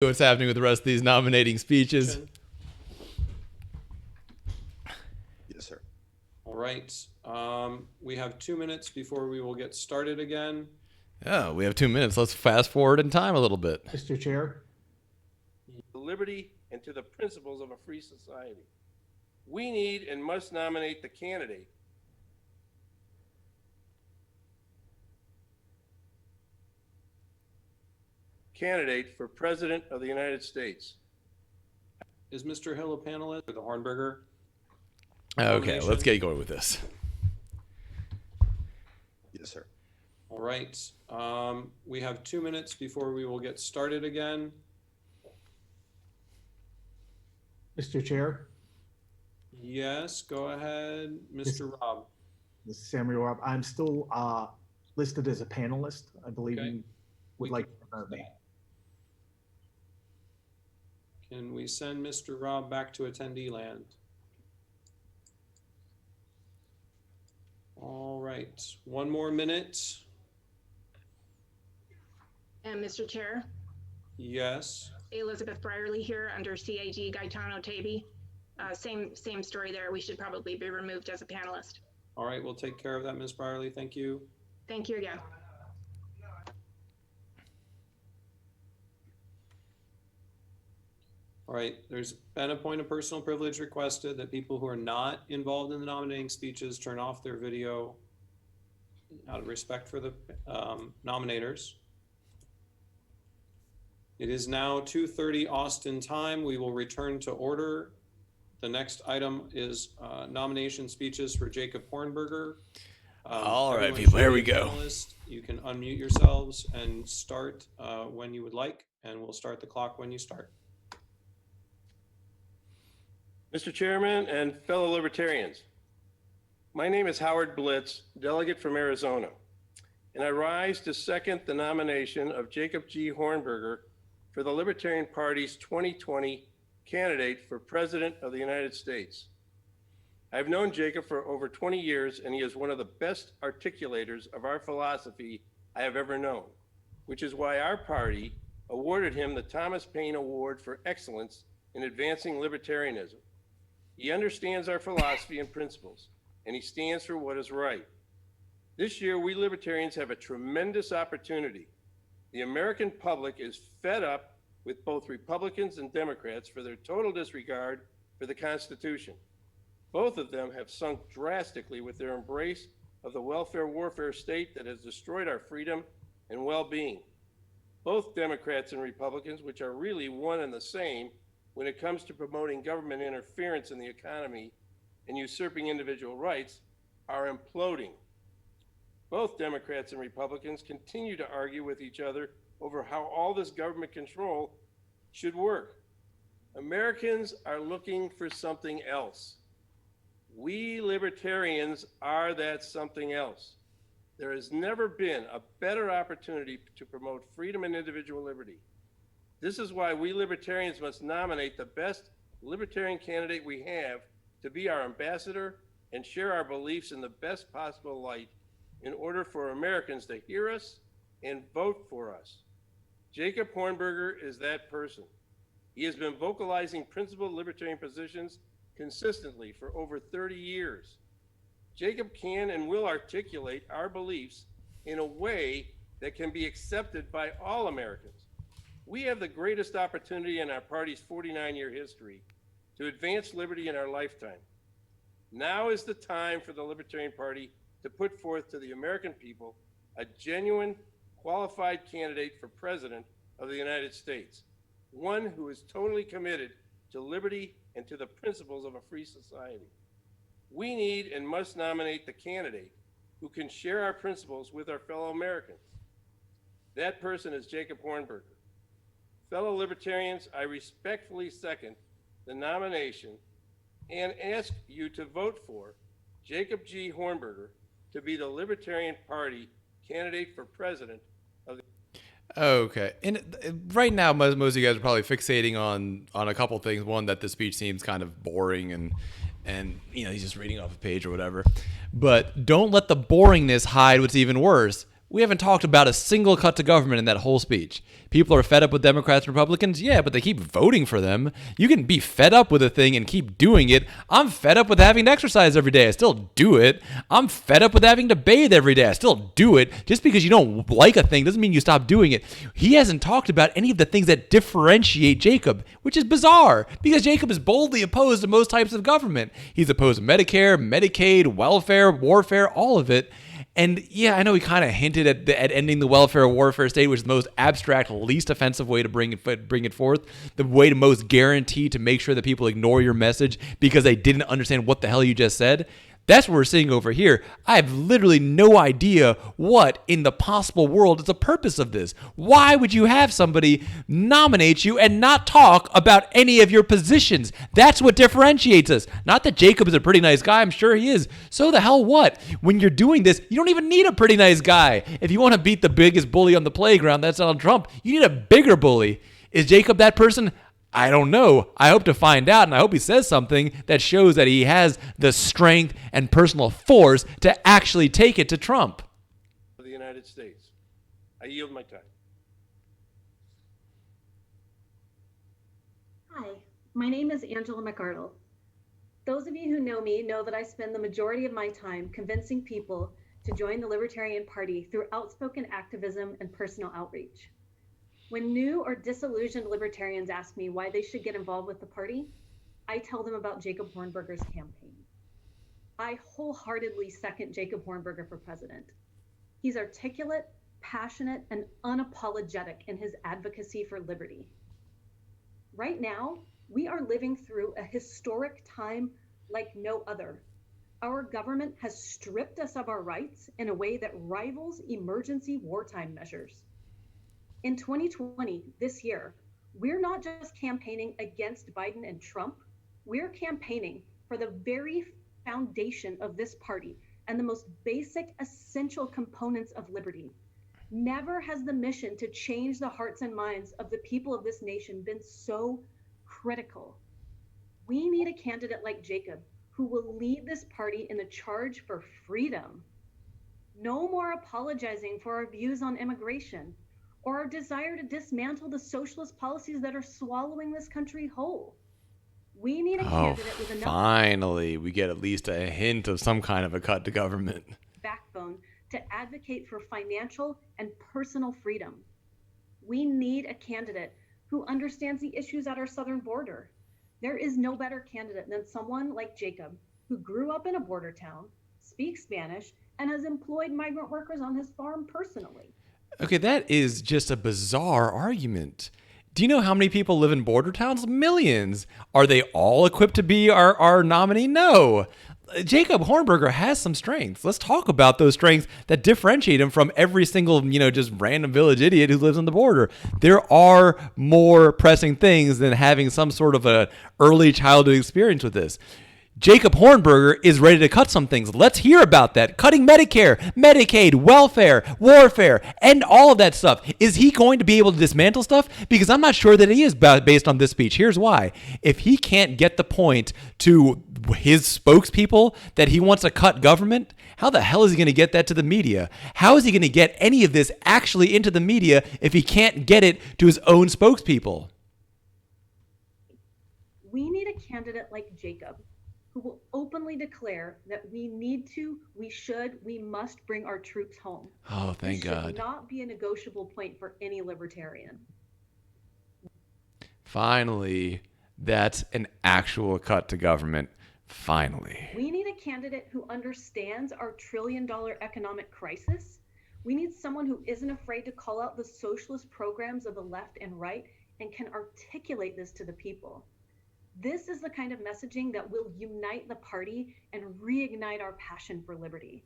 What's happening with the rest of these nominating speeches? Yes, sir. All right. We have 2 minutes before we will get started again. Oh, we have 2 minutes. Let's fast forward in time a little bit. Mr. Chair, Liberty and to the principles of a free society. We need and must nominate the candidate for President of the United States. Is Mr. Hill a panelist for the Hornberger? Okay, let's get going with this. Yes, sir. All right. We have 2 minutes before we will get started again. Mr. Chair, Yes, go ahead, Mr. Rob. this is Samuel Robb. I'm still listed as a panelist. I believe Okay. you would like to promote me. Can we send Mr. Rob back to attendee land? All right, 1 more minute. And Mr. Chair, Yes. Elizabeth Brierly here under CAG Gaetano Taby. Same story there. We should probably be removed as a panelist. All right, we'll take care of that, Ms. Brierly. Thank you. Thank you again. All right, there's been a point of personal privilege requested that people who are not involved in the nominating speeches turn off their video out of respect for the nominators. It is now 2:30 Austin time. We will return to order. The next item is nomination speeches for Jacob Hornberger. All right, everyone people, should here be we go. panelists. You can unmute yourselves and start when you would like, and we'll start the clock when you start. Mr. Chairman and fellow libertarians, my name is Howard Blitz, delegate from Arizona, and I rise to second the nomination of Jacob G. Hornberger for the Libertarian Party's 2020 candidate for President of the United States. I've known Jacob for over 20 years, and he is one of the best articulators of our philosophy I have ever known, which is why our party awarded him the Thomas Paine Award for Excellence in Advancing Libertarianism. He understands our philosophy and principles, and he stands for what is right. This year, we libertarians have a tremendous opportunity. The American public is fed up with both Republicans and Democrats for their total disregard for the Constitution. Both of them have sunk drastically with their embrace of the welfare warfare state that has destroyed our freedom and well-being. Both Democrats and Republicans, which are really one and the same when it comes to promoting government interference in the economy and usurping individual rights, are imploding. Both Democrats and Republicans continue to argue with each other over how all this government control should work. Americans are looking for something else. We libertarians are that something else. There has never been a better opportunity to promote freedom and individual liberty. This is why we libertarians must nominate the best libertarian candidate we have to be our ambassador and share our beliefs in the best possible light in order for Americans to hear us and vote for us. Jacob Hornberger is that person. He has been vocalizing principled libertarian positions consistently for over 30 years. Jacob can and will articulate our beliefs in a way that can be accepted by all Americans. We have the greatest opportunity in our party's 49-year history to advance liberty in our lifetime. Now is the time for the Libertarian Party to put forth to the American people a genuine, qualified candidate for President of the United States, one who is totally committed to liberty and to the principles of a free society. We need and must nominate the candidate who can share our principles with our fellow Americans. That person is Jacob Hornberger. Fellow libertarians, I respectfully second the nomination and ask you to vote for Jacob G. Hornberger to be the Libertarian Party candidate for president of the Okay, and right now most of you guys are probably fixating on a couple things. One, that the speech seems kind of boring and he's just reading off a page or whatever. But don't let the boringness hide what's even worse. We haven't talked about a single cut to government in that whole speech. People are fed up with Democrats and Republicans, yeah, but they keep voting for them. You can be fed up with a thing and keep doing it. I'm fed up with having to exercise every day. I still do it. I'm fed up with having to bathe every day. I still do it. Just because you don't like a thing doesn't mean you stop doing it. He hasn't talked about any of the things that differentiate Jacob, which is bizarre because Jacob is boldly opposed to most types of government. He's opposed to Medicare, Medicaid, welfare, warfare, all of it. And yeah, I know he kind of hinted at ending the welfare warfare state, which is the most abstract, least offensive way to bring it forth, the way to most guarantee to make sure that people ignore your message because they didn't understand what the hell you just said. That's what we're seeing over here. I have literally no idea what in the possible world is the purpose of this. Why would you have somebody nominate you and not talk about any of your positions? That's what differentiates us. Not that Jacob is a pretty nice guy. I'm sure he is. So the hell what? When you're doing this, you don't even need a pretty nice guy. If you want to beat the biggest bully on the playground, that's Donald Trump, you need a bigger bully. Is Jacob that person? I don't know. I hope to find out, and I hope he says something that shows that he has the strength and personal force to actually take it to Trump. For the United States. I yield my time. Hi, my name is Angela McArdle. Those of you who know me know that I spend the majority of my time convincing people to join the Libertarian Party through outspoken activism and personal outreach. When new or disillusioned libertarians ask me why they should get involved with the party, I tell them about Jacob Hornberger's campaign. I wholeheartedly second Jacob Hornberger for president. He's articulate, passionate, and unapologetic in his advocacy for liberty. Right now, we are living through a historic time like no other. Our government has stripped us of our rights in a way that rivals emergency wartime measures. In 2020, this year, we're not just campaigning against Biden and Trump, we're campaigning for the very foundation of this party and the most basic, essential components of liberty. Never has the mission to change the hearts and minds of the people of this nation been so critical. We need a candidate like Jacob who will lead this party in the charge for freedom. No more apologizing for our views on immigration or our desire to dismantle the socialist policies that are swallowing this country whole. We need a candidate with enough Finally, we get at least a hint of some kind of a cut to government. backbone to advocate for financial and personal freedom. We need a candidate who understands the issues at our southern border. There is no better candidate than someone like Jacob, who grew up in a border town, speaks Spanish, and has employed migrant workers on his farm personally. Okay, that is just a bizarre argument. Do you know how many people live in border towns? Millions. Are they all equipped to be our nominee? No. Jacob Hornberger has some strengths. Let's talk about those strengths that differentiate him from every single, just random village idiot who lives on the border. There are more pressing things than having some sort of a early childhood experience with this. Jacob Hornberger is ready to cut some things. Let's hear about that. Cutting Medicare, Medicaid, welfare, warfare, and all of that stuff. Is he going to be able to dismantle stuff? Because I'm not sure that he is based on this speech. Here's why. If he can't get the point to his spokespeople that he wants to cut government, how the hell is he going to get that to the media? How is he going to get any of this actually into the media if he can't get it to his own spokespeople? We need a candidate like Jacob, who will openly declare that we must bring our troops home. Oh, thank This God. should not be a negotiable point for any libertarian. Finally, that's an actual cut to government. Finally. We need a candidate who understands our trillion-dollar economic crisis. We need someone who isn't afraid to call out the socialist programs of the left and right and can articulate this to the people. This is the kind of messaging that will unite the party and reignite our passion for liberty.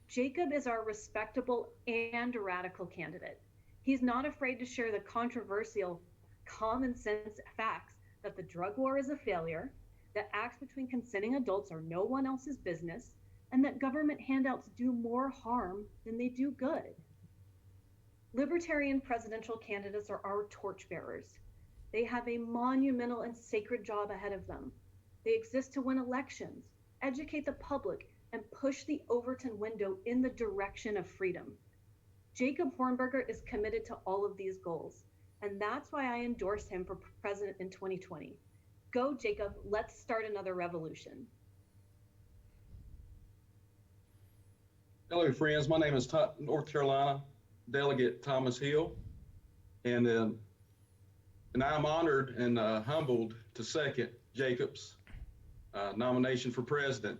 Jacob is our respectable and radical candidate. He's not afraid to share the controversial, common sense facts that the drug war is a failure, that acts between consenting adults are no one else's business, and that government handouts do more harm than they do good. Libertarian presidential candidates are our torchbearers. They have a monumental and sacred job ahead of them. They exist to win elections, educate the public, and push the Overton window in the direction of freedom. Jacob Hornberger is committed to all of these goals, and that's why I endorsed him for president in 2020. Go, Jacob, let's start another revolution. Hello, friends. My name is North Carolina Delegate Thomas Hill, and I'm honored and humbled to second Jacob's nomination for president.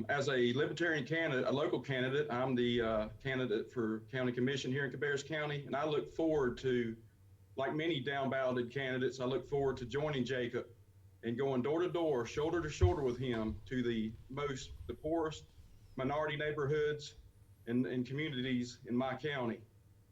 As a Libertarian candidate, a local candidate, I'm the candidate for county commission here in Cabarrus County, and I look forward to, like many down-balloted candidates, I look forward to joining Jacob and going door to door, shoulder to shoulder with him to the poorest minority neighborhoods and communities in my county,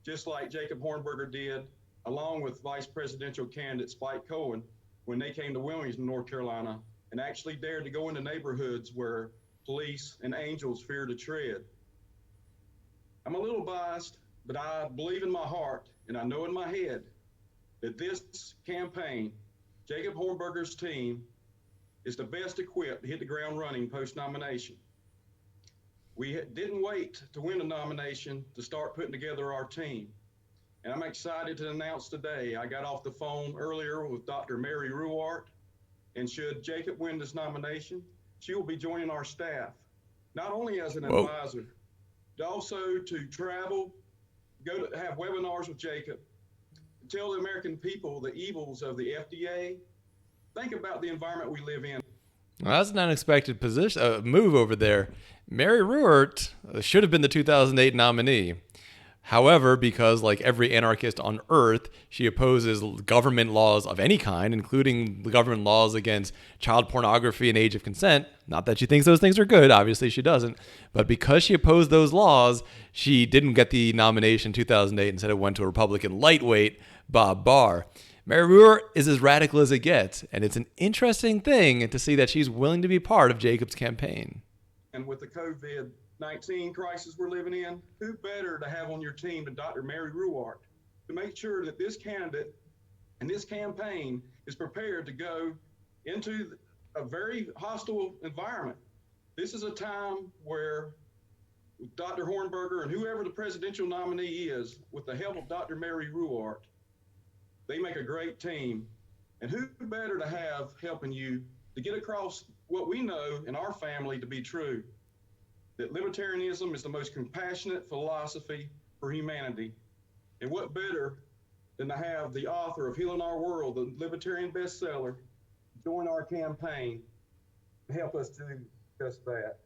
just like Jacob Hornberger did, along with vice presidential candidate Spike Cohen, when they came to Wilmington, North Carolina, and actually dared to go into neighborhoods where police and angels fear to tread. I'm a little biased, but I believe in my heart, and I know in my head that this campaign, Jacob Hornberger's team, is the best equipped to hit the ground running post-nomination. We didn't wait to win a nomination to start putting together our team. And I'm excited to announce today, I got off the phone earlier with Dr. Mary Ruwart, and should Jacob win this nomination, she will be joining our staff, not only as an advisor, but also to travel, go to have webinars with Jacob, tell the American people the evils of the FDA. Think about the environment we live in. Well, that's an unexpected move over there. Mary Ruwart should have been the 2008 nominee. However, because like every anarchist on earth, she opposes government laws of any kind, including the government laws against child pornography and age of consent. Not that she thinks those things are good, obviously she doesn't. But because she opposed those laws, she didn't get the nomination in 2008. Instead, it went to a Republican lightweight, Bob Barr. Mary Ruwart is as radical as it gets, and it's an interesting thing to see that she's willing to be part of Jacob's campaign. And with the COVID-19 crisis we're living in, who better to have on your team than Dr. Mary Ruwart to make sure that this candidate and this campaign is prepared to go into a very hostile environment. This is a time where Dr. Hornberger and whoever the presidential nominee is, with the help of Dr. Mary Ruwart, they make a great team. And who better to have helping you to get across what we know in our family to be true, that libertarianism is the most compassionate philosophy for humanity. And what better than to have the author of Healing Our World, the libertarian bestseller, join our campaign to help us do just that.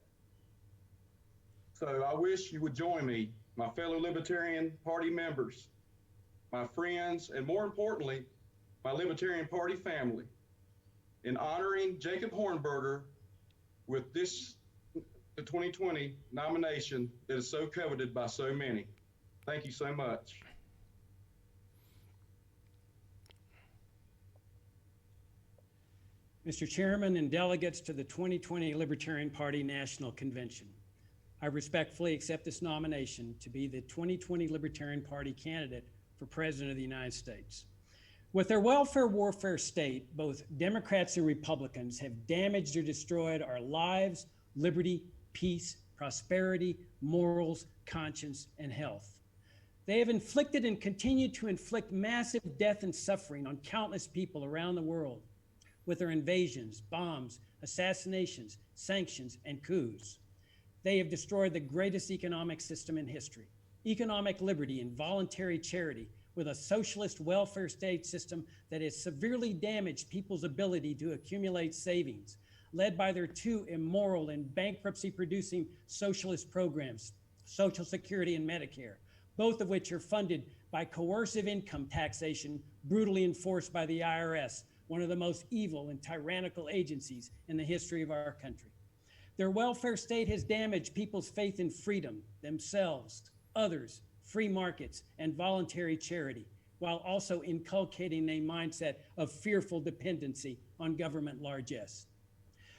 So I wish you would join me, my fellow Libertarian Party members, my friends, and more importantly, my Libertarian Party family, in honoring Jacob Hornberger with the 2020 nomination that is so coveted by so many. Thank you so much. Mr. Chairman and delegates to the 2020 Libertarian Party National Convention, I respectfully accept this nomination to be the 2020 Libertarian Party candidate for President of the United States. With their welfare warfare state, both Democrats and Republicans have damaged or destroyed our lives, liberty, peace, prosperity, morals, conscience, and health. They have inflicted and continue to inflict massive death and suffering on countless people around the world with their invasions, bombs, assassinations, sanctions, and coups. They have destroyed the greatest economic system in history, economic liberty and voluntary charity, with a socialist welfare state system that has severely damaged people's ability to accumulate savings, led by their two immoral and bankruptcy-producing socialist programs, Social Security and Medicare, both of which are funded by coercive income taxation brutally enforced by the IRS, one of the most evil and tyrannical agencies in the history of our country. Their welfare state has damaged people's faith in freedom, themselves, others, free markets, and voluntary charity, while also inculcating a mindset of fearful dependency on government largesse.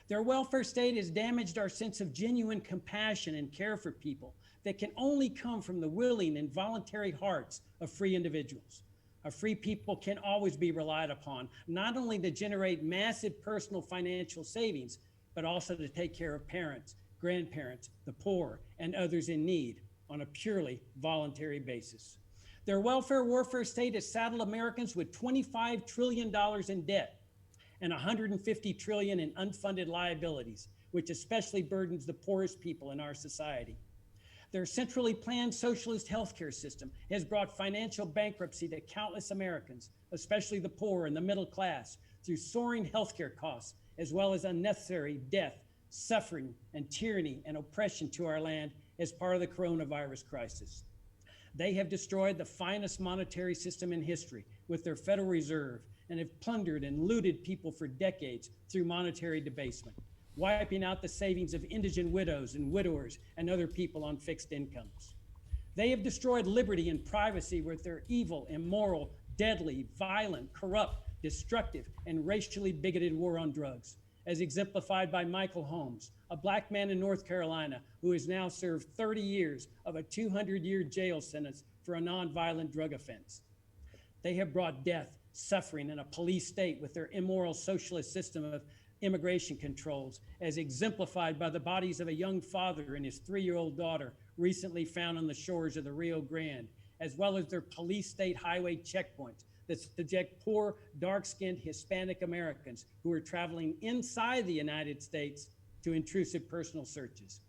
Their welfare state has damaged our sense of genuine compassion and care for people that can only come from the willing and voluntary hearts of free individuals. A free people can always be relied upon, not only to generate massive personal financial savings, but also to take care of parents, grandparents, the poor, and others in need. on a purely voluntary basis. Their welfare warfare state has saddled Americans with $25 trillion in debt and $150 trillion in unfunded liabilities, which especially burdens the poorest people in our society. Their centrally planned socialist healthcare system has brought financial bankruptcy to countless Americans, especially the poor and the middle class, through soaring healthcare costs, as well as unnecessary death, suffering, and tyranny and oppression to our land as part of the coronavirus crisis. They have destroyed the finest monetary system in history with their Federal Reserve and have plundered and looted people for decades through monetary debasement, wiping out the savings of indigent widows and widowers and other people on fixed incomes. They have destroyed liberty and privacy with their evil, immoral, deadly, violent, corrupt, destructive, and racially bigoted war on drugs, as exemplified by Michael Holmes, a black man in North Carolina who has now served 30 years of a 200-year jail sentence for a nonviolent drug offense. They have brought death, suffering, and a police state with their immoral socialist system of immigration controls, as exemplified by the bodies of a young father and his 3-year-old daughter recently found on the shores of the Rio Grande, as well as their police state highway checkpoints that subject poor, dark-skinned Hispanic Americans who are traveling inside the United States to intrusive personal searches.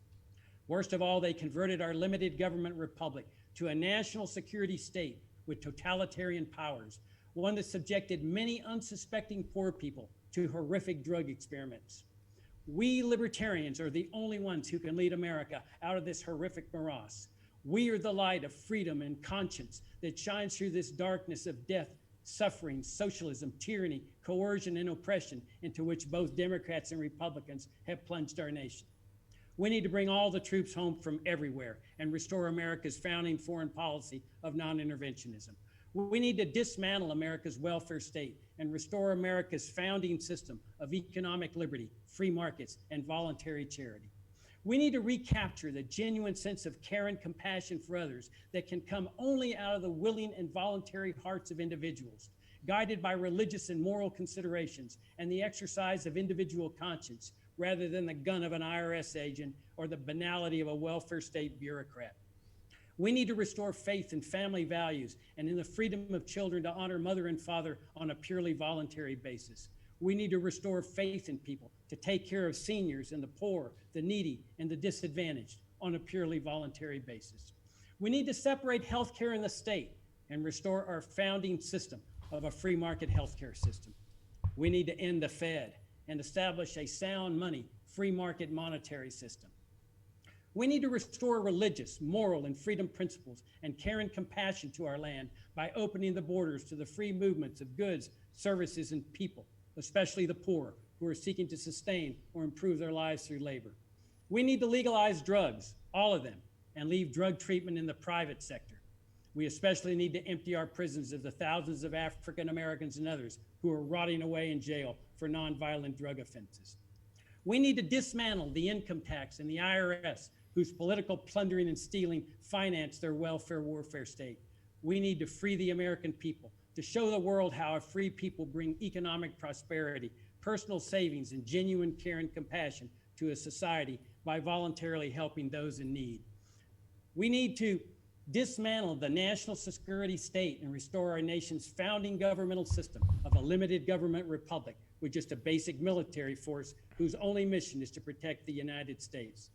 Worst of all, they converted our limited government republic to a national security state with totalitarian powers, one that subjected many unsuspecting poor people to horrific drug experiments. We libertarians are the only ones who can lead America out of this horrific morass. We are the light of freedom and conscience that shines through this darkness of death, suffering, socialism, tyranny, coercion, and oppression into which both Democrats and Republicans have plunged our nation. We need to bring all the troops home from everywhere and restore America's founding foreign policy of non-interventionism. We need to dismantle America's welfare state and restore America's founding system of economic liberty, free markets, and voluntary charity. We need to recapture the genuine sense of care and compassion for others that can come only out of the willing and voluntary hearts of individuals, guided by religious and moral considerations and the exercise of individual conscience, rather than the gun of an IRS agent or the banality of a welfare state bureaucrat. We need to restore faith in family values and in the freedom of children to honor mother and father on a purely voluntary basis. We need to restore faith in people to take care of seniors and the poor, the needy, and the disadvantaged on a purely voluntary basis. We need to separate healthcare and the state and restore our founding system of a free market healthcare system. We need to end the Fed and establish a sound money, free market monetary system. We need to restore religious, moral, and freedom principles and care and compassion to our land by opening the borders to the free movements of goods, services, and people, especially the poor who are seeking to sustain or improve their lives through labor. We need to legalize drugs, all of them, and leave drug treatment in the private sector. We especially need to empty our prisons of the thousands of African Americans and others who are rotting away in jail for nonviolent drug offenses. We need to dismantle the income tax and the IRS, whose political plundering and stealing finance their welfare warfare state. We need to free the American people, to show the world how a free people bring economic prosperity, personal savings, and genuine care and compassion to a society by voluntarily helping those in need. We need to dismantle the national security state and restore our nation's founding governmental system of a limited government republic with just a basic military force whose only mission is to protect the United States.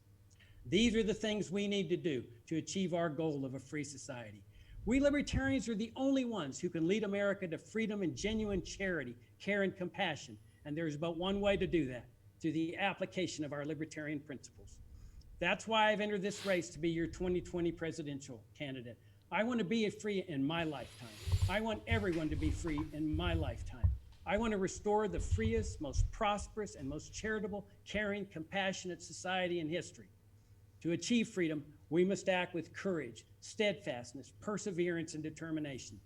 These are the things we need to do to achieve our goal of a free society. We libertarians are the only ones who can lead America to freedom and genuine charity, care, and compassion. And there is but one way to do that, through the application of our libertarian principles. That's why I've entered this race to be your 2020 presidential candidate. I want to be free in my lifetime. I want everyone to be free in my lifetime. I want to restore the freest, most prosperous, and most charitable, caring, compassionate society in history. To achieve freedom, we must act with courage, steadfastness, perseverance, and determination.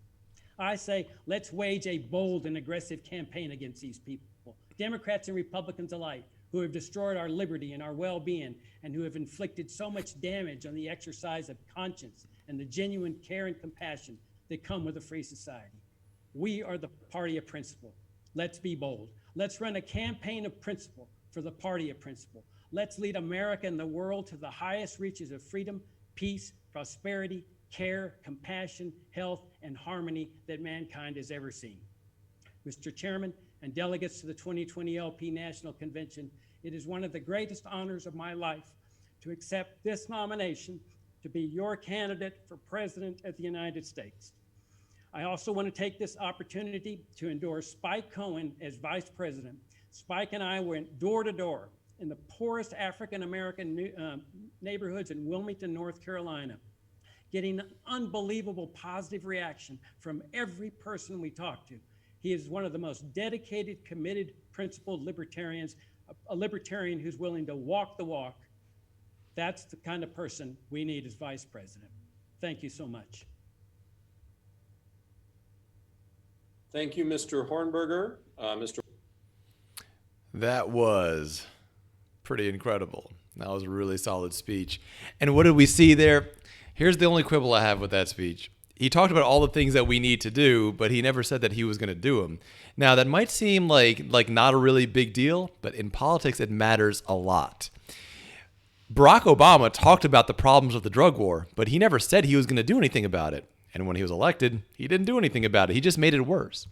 I say, let's wage a bold and aggressive campaign against these people, Democrats and Republicans alike, who have destroyed our liberty and our well-being, and who have inflicted so much damage on the exercise of conscience and the genuine care and compassion that come with a free society. We are the party of principle. Let's be bold. Let's run a campaign of principle for the party of principle. Let's lead America and the world to the highest reaches of freedom, peace, prosperity, care, compassion, health, and harmony that mankind has ever seen. Mr. Chairman and delegates to the 2020 LP National Convention, it is one of the greatest honors of my life to accept this nomination to be your candidate for President of the United States. I also want to take this opportunity to endorse Spike Cohen as Vice President. Spike and I went door to door in the poorest African-American neighborhoods in Wilmington, North Carolina, getting unbelievable positive reaction from every person we talked to. He is one of the most dedicated, committed, principled libertarians, a libertarian who's willing to walk the walk. That's the kind of person we need as Vice President. Thank you so much. Thank you, Mr. Hornberger. Mr. That was pretty incredible. That was a really solid speech. And what did we see there? Here's the only quibble I have with that speech. He talked about all the things that we need to do, but he never said that he was going to do them. Now, that might seem like not a really big deal, but in politics, it matters a lot. Barack Obama talked about the problems of the drug war, but he never said he was going to do anything about it. And when he was elected, he didn't do anything about it. He just made it worse.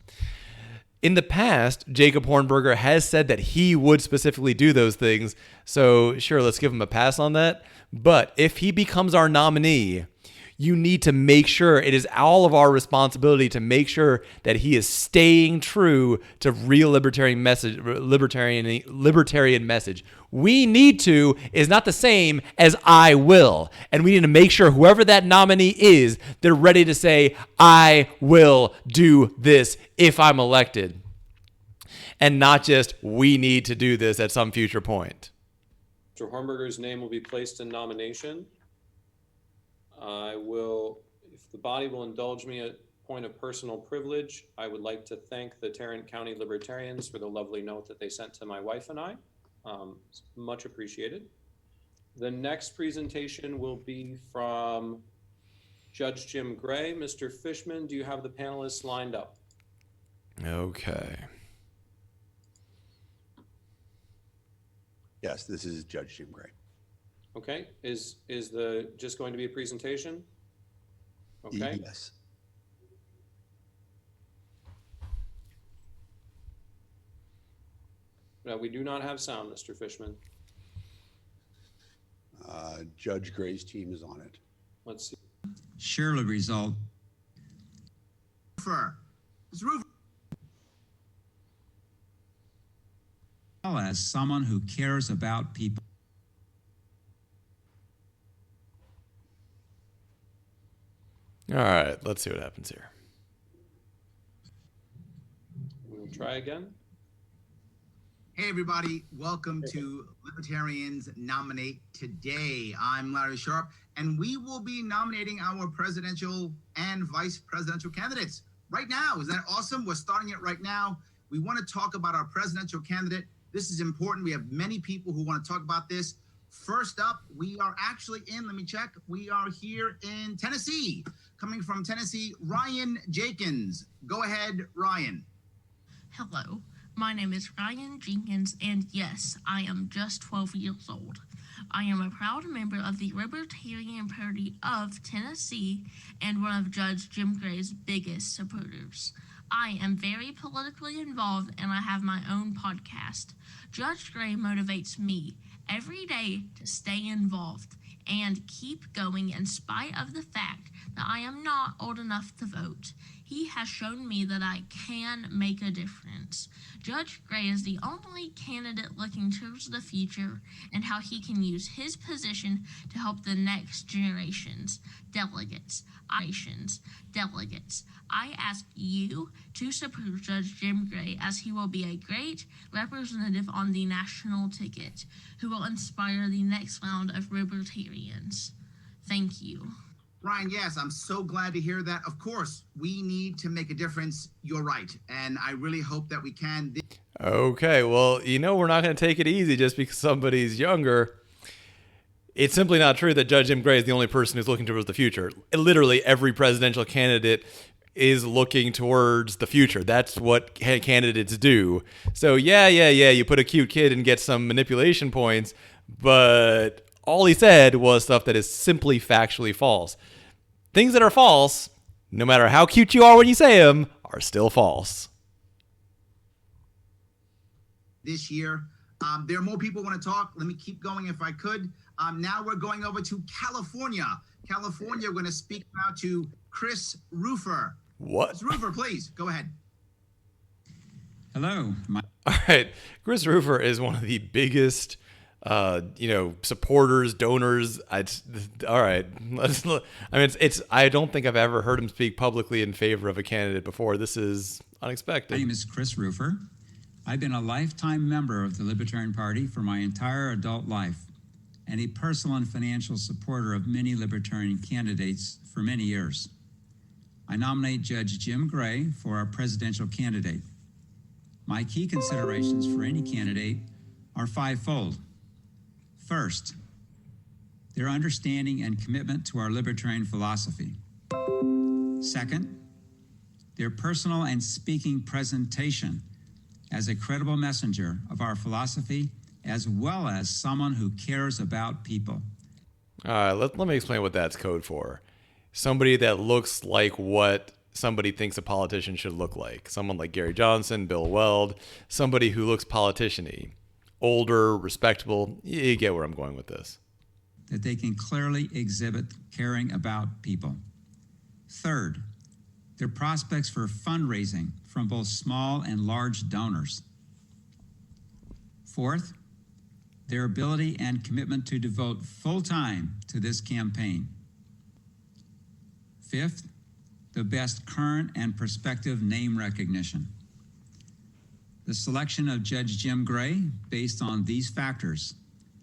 In the past, Jacob Hornberger has said that he would specifically do those things. So sure, let's give him a pass on that. But if he becomes our nominee, you need to make sure it is all of our responsibility to make sure that he is staying true to real libertarian message. We need to is not the same as I will. And we need to make sure whoever that nominee is, they're ready to say, I will do this if I'm elected. And not just, we need to do this at some future point. Mr. Hornberger's name will be placed in nomination. I will, if the body will indulge me, a point of personal privilege, I would like to thank the Tarrant County Libertarians for the lovely note that they sent to my wife and I. It's much appreciated. The next presentation will be from Judge Jim Gray. Mr. Fishman, do you have the panelists lined up? Okay. Yes, this is Judge Jim Gray. Okay, is the just going to be a presentation? Okay. Yes. No, we do not have sound, Mr. Fishman. Judge Gray's team is on it. Let's see. Surely result. As someone who cares about people. All right, let's see what happens here. We'll try again. Hey everybody, welcome to Libertarians Nominate Today. I'm Larry Sharp, and we will be nominating our presidential and vice presidential candidates right now. Isn't that awesome? We're starting it right now. We want to talk about our presidential candidate. This is important. We have many people who want to talk about this. First up, we are actually in, let me check, we are here in Tennessee. Coming from Tennessee, Ryan Jenkins. Go ahead, Ryan. Hello, my name is Ryan Jenkins, and yes, I am just 12 years old. I am a proud member of the Libertarian Party of Tennessee and one of Judge Jim Gray's biggest supporters. I am very politically involved, and I have my own podcast. Judge Gray motivates me every day to stay involved and keep going in spite of the fact that I am not old enough to vote. He has shown me that I can make a difference. Judge Gray is the only candidate looking towards the future and how he can use his position to help the next generations. Delegates. I ask you to support Judge Jim Gray, as he will be a great representative on the national ticket who will inspire the next round of libertarians. Thank you. Ryan, yes, I'm so glad to hear that. Of course, we need to make a difference. You're right. And I really hope that we can. Okay, well, we're not going to take it easy just because somebody's younger. It's simply not true that Judge Jim Gray is the only person who's looking towards the future. Literally every presidential candidate is looking towards the future. That's what candidates do. So yeah, you put a cute kid and get some manipulation points, but all he said was stuff that is simply factually false. Things that are false, no matter how cute you are when you say them, are still false. This year, there are more people want to talk. Let me keep going if I could. Now we're going over to California. California, we're going to speak now to Chris Rufer. What? Chris Rufer, please, go ahead. Hello. All right. Chris Rufer is one of the biggest, supporters, donors. All right. I don't think I've ever heard him speak publicly in favor of a candidate before. This is unexpected. My name is Chris Rufer. I've been a lifetime member of the Libertarian Party for my entire adult life and a personal and financial supporter of many Libertarian candidates for many years. I nominate Judge Jim Gray for our presidential candidate. My key considerations for any candidate are fivefold. First, their understanding and commitment to our libertarian philosophy. Second, their personal and speaking presentation as a credible messenger of our philosophy, as well as someone who cares about people. All right, let me explain what that's code for. Somebody that looks like what somebody thinks a politician should look like. Someone like Gary Johnson, Bill Weld, somebody who looks politician-y. Older, respectable. You get where I'm going with this. That they can clearly exhibit caring about people. Third, their prospects for fundraising from both small and large donors. Fourth, their ability and commitment to devote full time to this campaign. Fifth, the best current and prospective name recognition. The selection of Judge Jim Gray, based on these factors,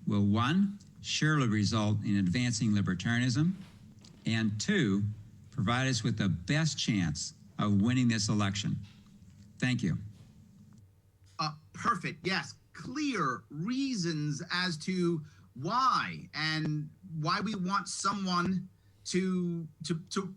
will 1, surely result in advancing libertarianism, and 2, provide us with the best chance of winning this election. Thank you. Perfect. Yes. Clear reasons as to why and why we want someone to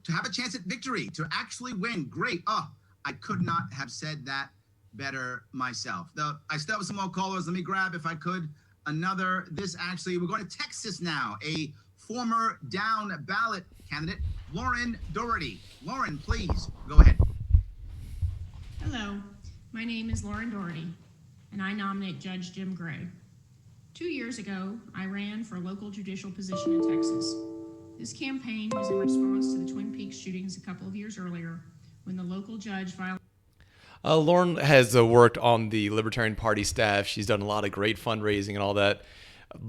have a chance at victory, to actually win. Great. I could not have said that better myself. I still have some more callers. Let me grab, if I could, another. We're going to Texas now. A former down ballot candidate, Lauren Doherty. Lauren, please go ahead. Hello, my name is Lauren Doherty, and I nominate Judge Jim Gray. 2 years ago, I ran for a local judicial position in Texas. This campaign was in response to the Twin Peaks shootings a couple of years earlier, when the local judge violated. Lauren has worked on the Libertarian Party staff. She's done a lot of great fundraising and all that.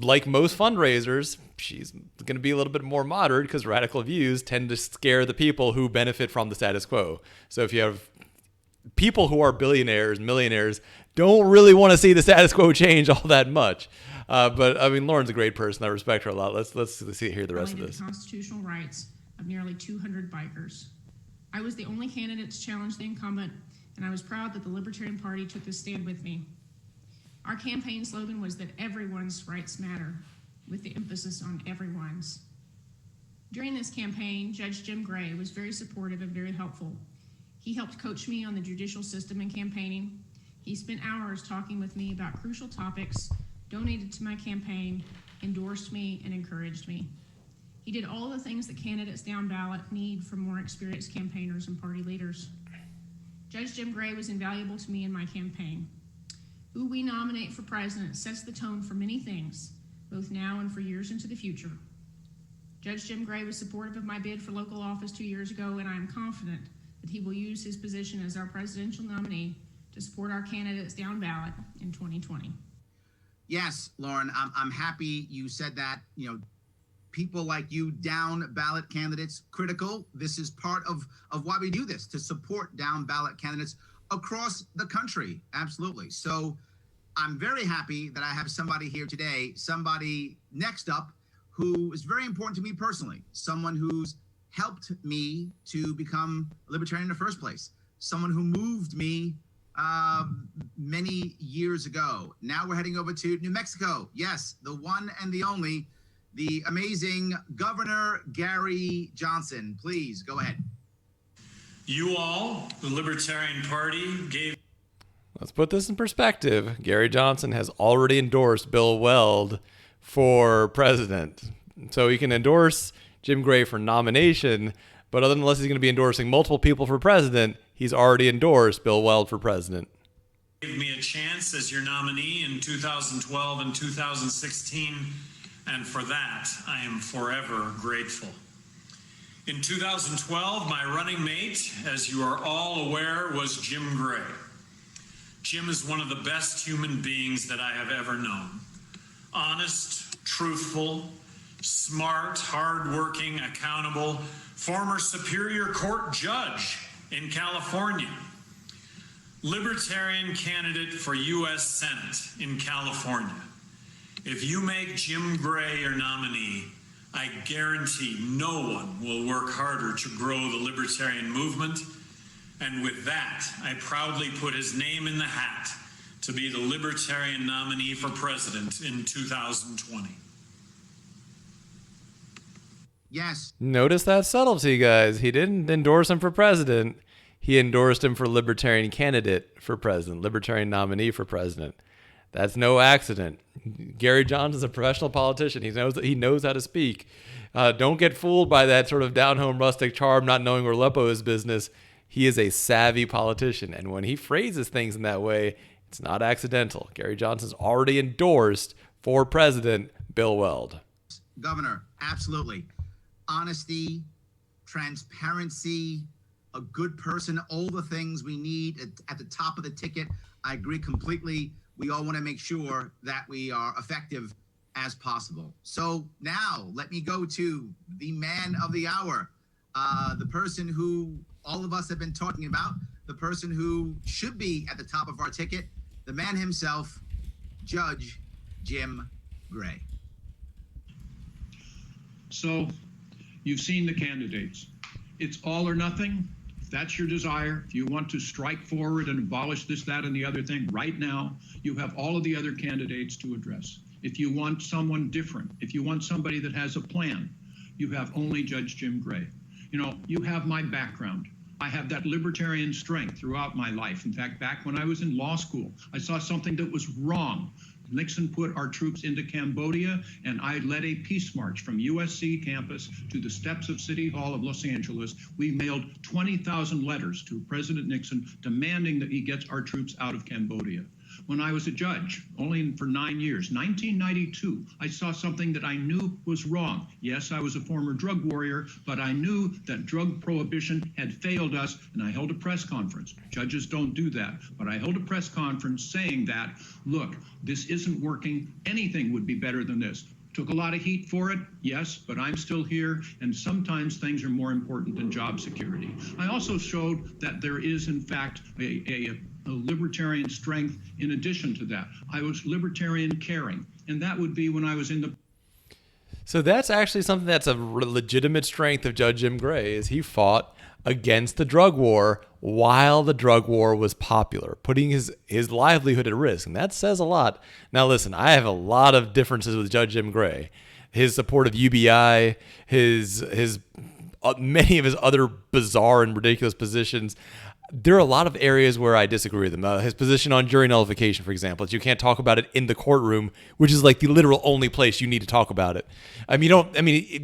Like most fundraisers, she's going to be a little bit more moderate because radical views tend to scare the people who benefit from the status quo. So if you have people who are billionaires, millionaires, don't really want to see the status quo change all that much. But I mean, Lauren's a great hear her a lot. Let's hear the rest of this. The constitutional rights of nearly 200 bikers. I was the only candidate to challenge the incumbent, and I was proud that the Libertarian Party took this stand with me. Our campaign slogan was that everyone's rights matter, with the emphasis on everyone's. During this campaign, Judge Jim Gray was very supportive and very helpful. He helped coach me on the judicial system and campaigning. He spent hours talking with me about crucial topics, donated to my campaign, endorsed me, and encouraged me. He did all the things that candidates down ballot need from more experienced campaigners and party leaders. Judge Jim Gray was invaluable to me in my campaign. Who we nominate for president sets the tone for many things, both now and for years into the future. Judge Jim Gray was supportive of my bid for local office 2 years ago, and I am confident that he will use his position as our presidential nominee to support our candidates down ballot in 2020. Yes, Lauren, I'm happy you said that. People like you, down ballot candidates, critical. This is part of why we do this, to support down ballot candidates across the country. Absolutely. So I'm very happy that I have somebody here today, somebody next up who is very important to me personally, someone who's helped me to become a libertarian in the first place, someone who moved me many years ago. Now we're heading over to New Mexico. Yes, the one and the only, the amazing Governor Gary Johnson. Please go ahead. You all, the Libertarian Party, gave... Let's put this in perspective. Gary Johnson has already endorsed Bill Weld for president. So he can endorse Jim Gray for nomination, but unless he's going to be endorsing multiple people for president, he's already endorsed Bill Weld for president. Gave me a chance as your nominee in 2012 and 2016, and for that, I am forever grateful. In 2012, my running mate, as you are all aware, was Jim Gray. Jim is one of the best human beings that I have ever known. Honest, truthful, smart, hardworking, accountable, former Superior Court judge in California, Libertarian candidate for U.S. Senate in California. If you make Jim Gray your nominee, I guarantee no one will work harder to grow the Libertarian movement. And with that, I proudly put his name in the hat to be the Libertarian nominee for president in 2020. Yes. Notice that subtlety, guys. He didn't endorse him for president. He endorsed him for Libertarian candidate for president, Libertarian nominee for president. That's no accident. Gary Johnson's a professional politician. He knows how to speak. Don't get fooled by that sort of down-home rustic charm, not knowing where Aleppo is business. He is a savvy politician, and when he phrases things in that way, it's not accidental. Gary Johnson's already endorsed for president Bill Weld. Governor, absolutely. Honesty, transparency, a good person, all the things we need at the top of the ticket. I agree completely. We all want to make sure that we are effective as possible. So now let me go to the man of the hour, the person who all of us have been talking about, the person who should be at the top of our ticket, the man himself, Judge Jim Gray. So you've seen the candidates. It's all or nothing. If that's your desire, if you want to strike forward and abolish this, that, and the other thing, right now, you have all of the other candidates to address. If you want someone different, if you want somebody that has a plan, you have only Judge Jim Gray. You know, you have my background. I have that libertarian strength throughout my life. In fact, back when I was in law school, I saw something that was wrong. Nixon put our troops into Cambodia, and I led a peace march from USC campus to the steps of City Hall of Los Angeles. We mailed 20,000 letters to President Nixon demanding that he gets our troops out of Cambodia. When I was a judge, only for 9 years, 1992, I saw something that I knew was wrong. Yes, I was a former drug warrior, but I knew that drug prohibition had failed us, and I held a press conference. Judges don't do that, but I held a press conference saying that, look, this isn't working. Anything would be better than this. Took a lot of heat for it, yes, but I'm still here, and sometimes things are more important than job security. I also showed that there is, in fact, a libertarian strength in addition to that. I was libertarian caring, and that would be when I was in the... So that's actually something that's a legitimate strength of Judge Jim Gray, is he fought against the drug war while the drug war was popular, putting his livelihood at risk. And that says a lot. Now, listen, I have a lot of differences with Judge Jim Gray. His support of UBI, his many of his other bizarre and ridiculous positions. There are a lot of areas where I disagree with him. His position on jury nullification, for example, is you can't talk about it in the courtroom, which is like the literal only place you need to talk about it.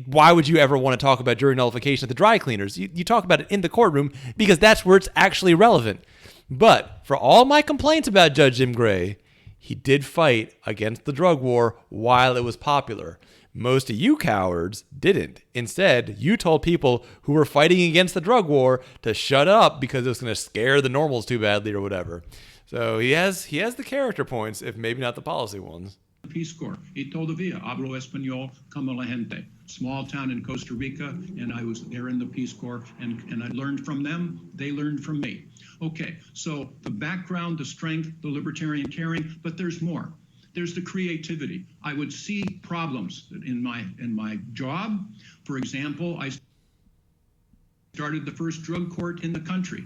Why would you ever want to talk about jury nullification at the dry cleaners? You talk about it in the courtroom because that's where it's actually relevant. But for all my complaints about Judge Jim Gray, he did fight against the drug war while it was popular. Most of you cowards didn't. Instead, you told people who were fighting against the drug war to shut up because it was going to scare the normals too badly or whatever. So he has the character points, if maybe not the policy ones. Peace Corps. Y todavía hablo español como la gente. Small town in Costa Rica, and I was there in the Peace Corps, and I learned from them. They learned from me. Okay, so the background, the strength, the libertarian caring, but there's more. There's the creativity. I would see problems in my job. For example, I started the first drug court in the country.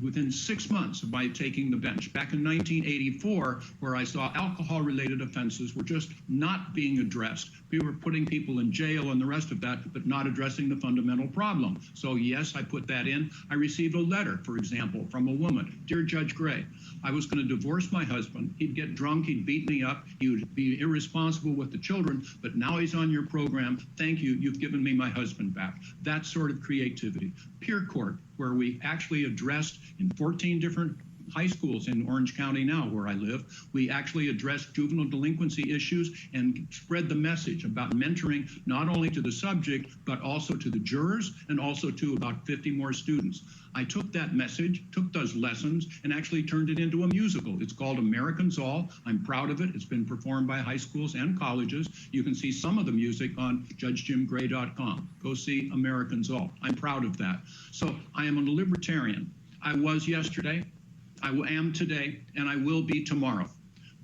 within 6 months of my taking the bench. Back in 1984, where I saw alcohol-related offenses were just not being addressed. We were putting people in jail and the rest of that, but not addressing the fundamental problem. So yes, I put that in. I received a letter, for example, from a woman. Dear Judge Gray, I was going to divorce my husband. He'd get drunk, he'd beat me up, he would be irresponsible with the children, but now he's on your program. Thank you, you've given me my husband back. That sort of creativity. Peer Court, where we actually addressed in 14 different high schools in Orange County now, where I live, we actually addressed juvenile delinquency issues and spread the message about mentoring not only to the subject, but also to the jurors and also to about 50 more students. I took that message, took those lessons, and actually turned it into a musical. It's called Americans All. I'm proud of it. It's been performed by high schools and colleges. You can see some of the music on judgejimgray.com. Go see Americans All. I'm proud of that. So I am a libertarian. I was yesterday, I am today, and I will be tomorrow.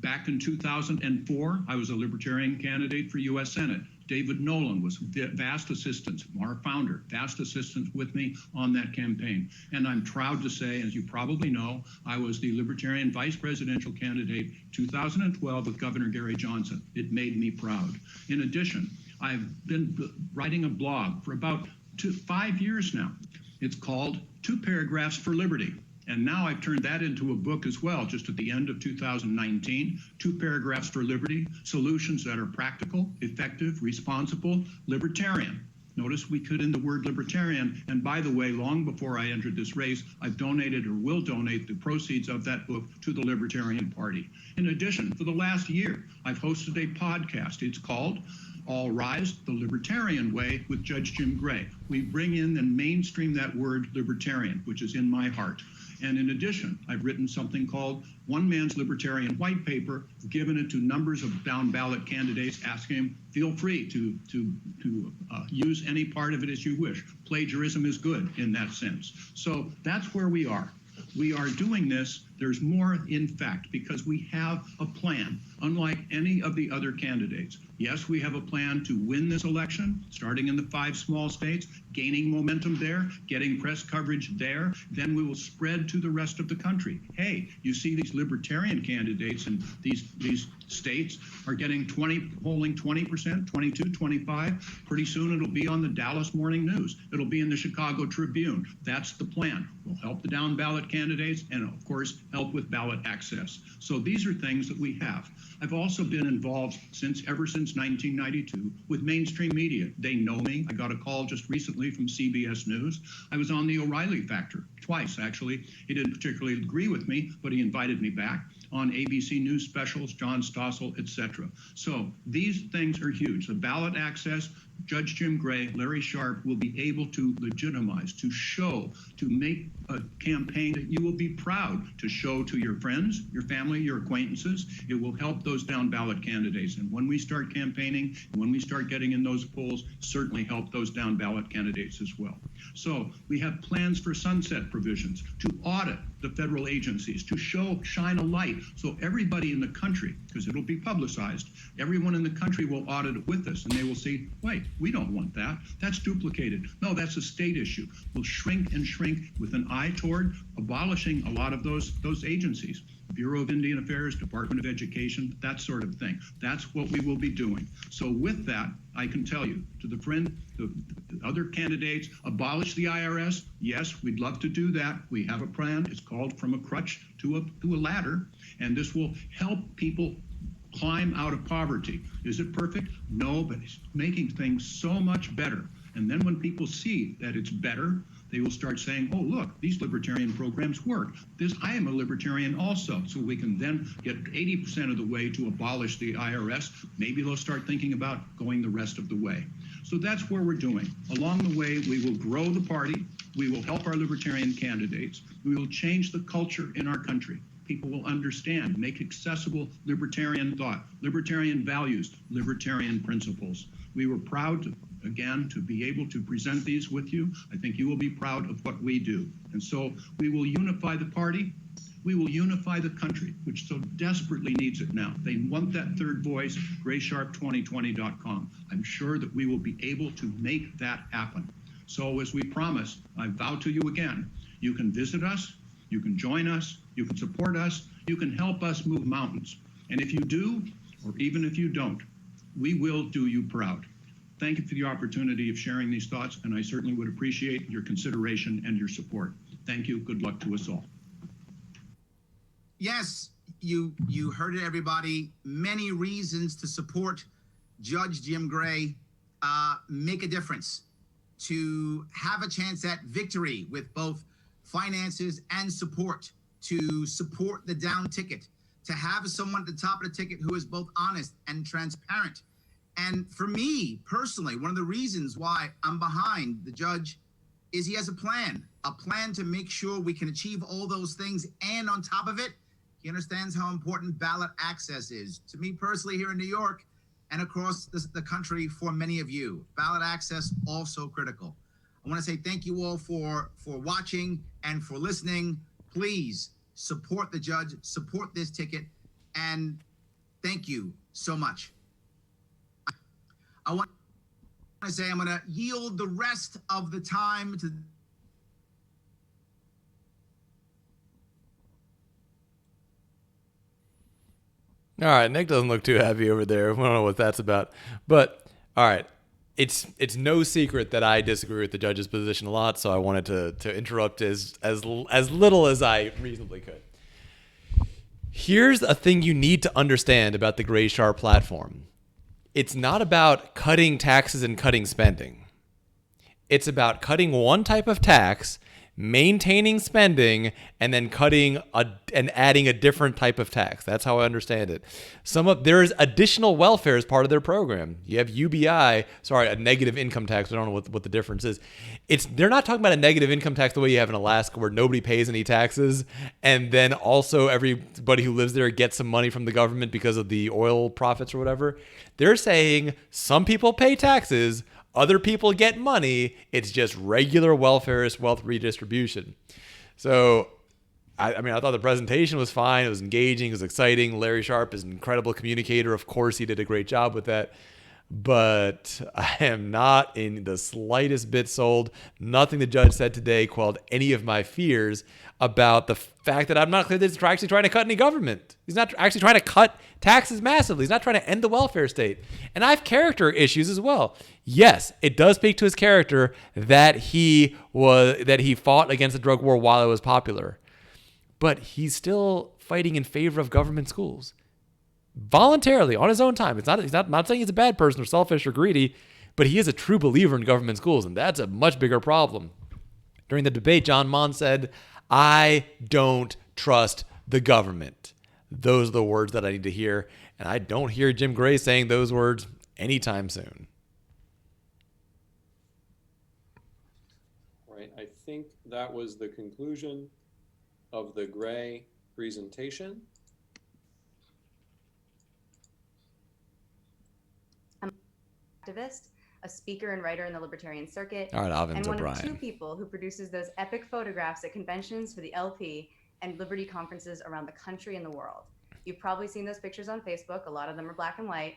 Back in 2004, I was a libertarian candidate for U.S. Senate. David Nolan was vast assistance, our founder, vast assistance with me on that campaign. And I'm proud to say, as you probably know, I was the Libertarian vice presidential candidate 2012 with Governor Gary Johnson. It made me proud. In addition, I've been writing a blog for about 5 years now. It's called 2 Paragraphs for Liberty. And now I've turned that into a book as well, just at the end of 2019, 2 Paragraphs for Liberty, solutions that are practical, effective, responsible, libertarian. Notice we put in the word libertarian, and by the way, long before I entered this race, I've donated or will donate the proceeds of that book to the Libertarian Party. In addition, for the last year, I've hosted a podcast. It's called All Rise, the Libertarian Way with Judge Jim Gray. We bring in and mainstream that word libertarian, which is in my heart. And in addition, I've written something called One Man's Libertarian White Paper, given it to numbers of down ballot candidates, asking them, feel free to use any part of it as you wish. Plagiarism is good in that sense. So that's where we are. We are doing this. There's more, in fact, because we have a plan, unlike any of the other candidates. Yes, we have a plan to win this election, starting in the 5 small states, gaining momentum there, getting press coverage there. Then we will spread to the rest of the country. Hey, you see these libertarian candidates in these states are getting polling 20%, 22, 25. Pretty soon it'll be on the Dallas Morning News. It'll be in the Chicago Tribune. That's the plan. We'll help the down ballot candidates and, of course, help with ballot access. So these are things that we have. I've also been involved ever since 1992 with mainstream media. They know me. I got a call just recently from CBS News. I was on the O'Reilly Factor twice, actually. He didn't particularly agree with me, but he invited me back on ABC News specials, John Stossel, etc. So these things are huge. The ballot access, Judge Jim Gray, Larry Sharpe will be able to legitimize, to show, to make a campaign that you will be proud to show to your friends, your family, your acquaintances. It will help those down ballot candidates. And when we start campaigning, when we start getting in those polls, certainly help those down ballot candidates as well. So we have plans for sunset provisions to audit the federal agencies, to shine a light so everybody in the country, because it'll be publicized, everyone in the country will audit it with us and they will see, wait, we don't want that. That's duplicated. No, that's a state issue. We'll shrink and shrink with an eye toward abolishing a lot of those agencies. Bureau of Indian Affairs, Department of Education, that sort of thing. That's what we will be doing. So with that, I can tell you, to the other candidates, abolish the IRS. Yes, we'd love to do that. We have a plan. It's called From a Crutch to a Ladder, and this will help people climb out of poverty. Is it perfect? No, but it's making things so much better. And then when people see that it's better, they will start saying, oh, look, these libertarian programs work. I am a libertarian also. So we can then get 80% of the way to abolish the IRS. Maybe they'll start thinking about going the rest of the way. So that's where we're doing. Along the way, we will grow the party. We will help our libertarian candidates. We will change the culture in our country. People will understand, make accessible libertarian thought, libertarian values, libertarian principles. We were proud to be able to present these with you. I think you will be proud of what we do. And so we will unify the party. We will unify the country, which so desperately needs it now. They want that third voice, GraySharp2020.com. I'm sure that we will be able to make that happen. So as we promised, I vow to you again, you can visit us. You can join us, you can support us, you can help us move mountains. And if you do, or even if you don't, we will do you proud. Thank you for the opportunity of sharing these thoughts, and I certainly would appreciate your consideration and your support. Thank you. Good luck to us all. Yes, you heard it, everybody. Many reasons to support Judge Jim Gray. Make a difference, to have a chance at victory with both finances and support, to support the down ticket, to have someone at the top of the ticket who is both honest and transparent. And for me personally, one of the reasons why I'm behind the judge is he has a plan to make sure we can achieve all those things. And on top of it, he understands how important ballot access is. To me personally, here in New York and across the country, for many of you, ballot access also critical. I want to say thank you all for watching and for listening. Please support the judge, support this ticket, and thank you so much. I want to say I'm going to yield the rest of the time to All right, Nick doesn't look too happy over there. I don't know what that's about. But all right, it's no secret that I disagree with the judge's position a lot, so I wanted to interrupt as little as I reasonably could. Here's a thing you need to understand about the Gray Sharp platform. It's not about cutting taxes and cutting spending. It's about cutting one type of tax, maintaining spending, and then and adding a different type of tax. That's how I understand it. There's additional welfare as part of their program. You have UBI, a negative income tax. I don't know what the difference is. They're not talking about a negative income tax the way you have in Alaska, where nobody pays any taxes, and then also everybody who lives there gets some money from the government because of the oil profits or whatever. They're saying some people pay taxes, other people get money. It's just regular welfareist wealth redistribution. So, I thought the presentation was fine. It was engaging. It was exciting. Larry Sharp is an incredible communicator. Of course, he did a great job with that. But I am not in the slightest bit sold. Nothing the judge said today quelled any of my fears about the fact that I'm not clear that he's actually trying to cut any government. He's not actually trying to cut taxes massively. He's not trying to end the welfare state. And I have character issues as well. Yes, it does speak to his character that he fought against the drug war while it was popular. But he's still fighting in favor of government schools. Voluntarily, on his own time. He's not saying he's a bad person or selfish or greedy, but he is a true believer in government schools, and that's a much bigger problem. During the debate, John Mon said, "I don't trust the government." Those are the words that I need to hear, and I don't hear Jim Gray saying those words anytime soon. All right, I think that was the conclusion of the Gray presentation. Activist, a speaker and writer in the Libertarian Circuit, All right, Alvin and one O'Brien. of two people who produces those epic photographs at conventions for the LP and Liberty conferences around the country and the world. You've probably seen those pictures on Facebook. A lot of them are black and white.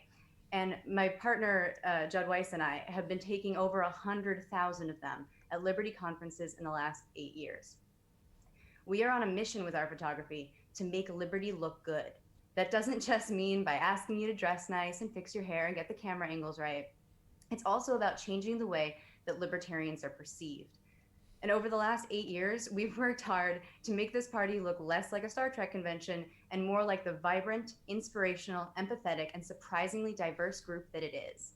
And my partner, Judd Weiss, and I have been taking over 100,000 of them at Liberty conferences in the last 8 years. We are on a mission with our photography to make Liberty look good. That doesn't just mean by asking you to dress nice and fix your hair and get the camera angles right. It's also about changing the way that libertarians are perceived. And over the last 8 years, we've worked hard to make this party look less like a Star Trek convention and more like the vibrant, inspirational, empathetic, and surprisingly diverse group that it is.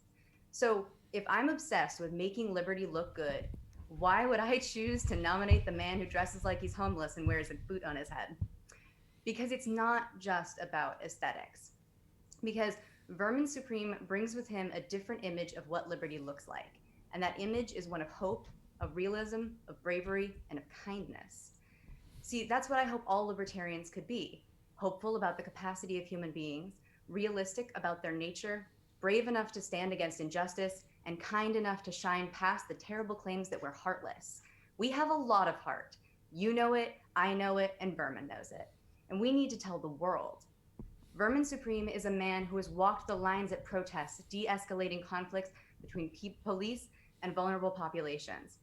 So if I'm obsessed with making Liberty look good, why would I choose to nominate the man who dresses like he's homeless and wears a boot on his head? Because it's not just about aesthetics. Because Vermin Supreme brings with him a different image of what liberty looks like. And that image is one of hope, of realism, of bravery, and of kindness. See, that's what I hope all libertarians could be. Hopeful about the capacity of human beings, realistic about their nature, brave enough to stand against injustice, and kind enough to shine past the terrible claims that we're heartless. We have a lot of heart. You know it, I know it, and Vermin knows it. And we need to tell the world. Vermin Supreme is a man who has walked the lines at protests, de-escalating conflicts between police and vulnerable populations.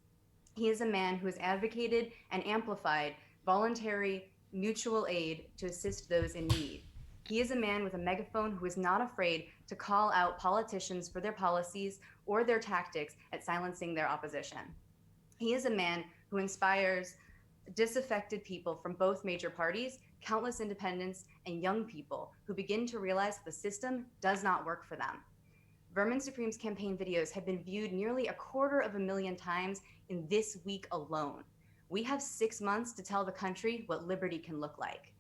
He is a man who has advocated and amplified voluntary mutual aid to assist those in need. He is a man with a megaphone who is not afraid to call out politicians for their policies or their tactics at silencing their opposition. He is a man who inspires disaffected people from both major parties, countless independents, and young people who begin to realize that the system does not work for them. Vermin Supreme's campaign videos have been viewed nearly 250,000 times in this week alone. We have 6 months to tell the country what liberty can look like.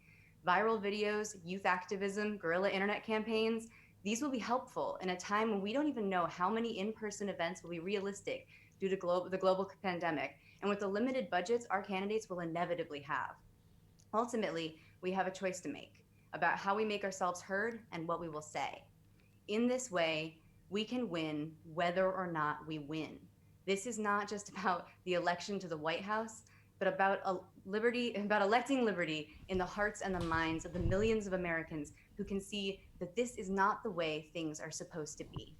Viral videos, youth activism, guerrilla internet campaigns, these will be helpful in a time when we don't even know how many in-person events will be realistic due to the global pandemic, and with the limited budgets our candidates will inevitably have. Ultimately, we have a choice to make about how we make ourselves heard and what we will say. In this way, we can win whether or not we win. This is not just about the election to the White House, but about electing liberty in the hearts and the minds of the millions of Americans who can see that this is not the way things are supposed to be.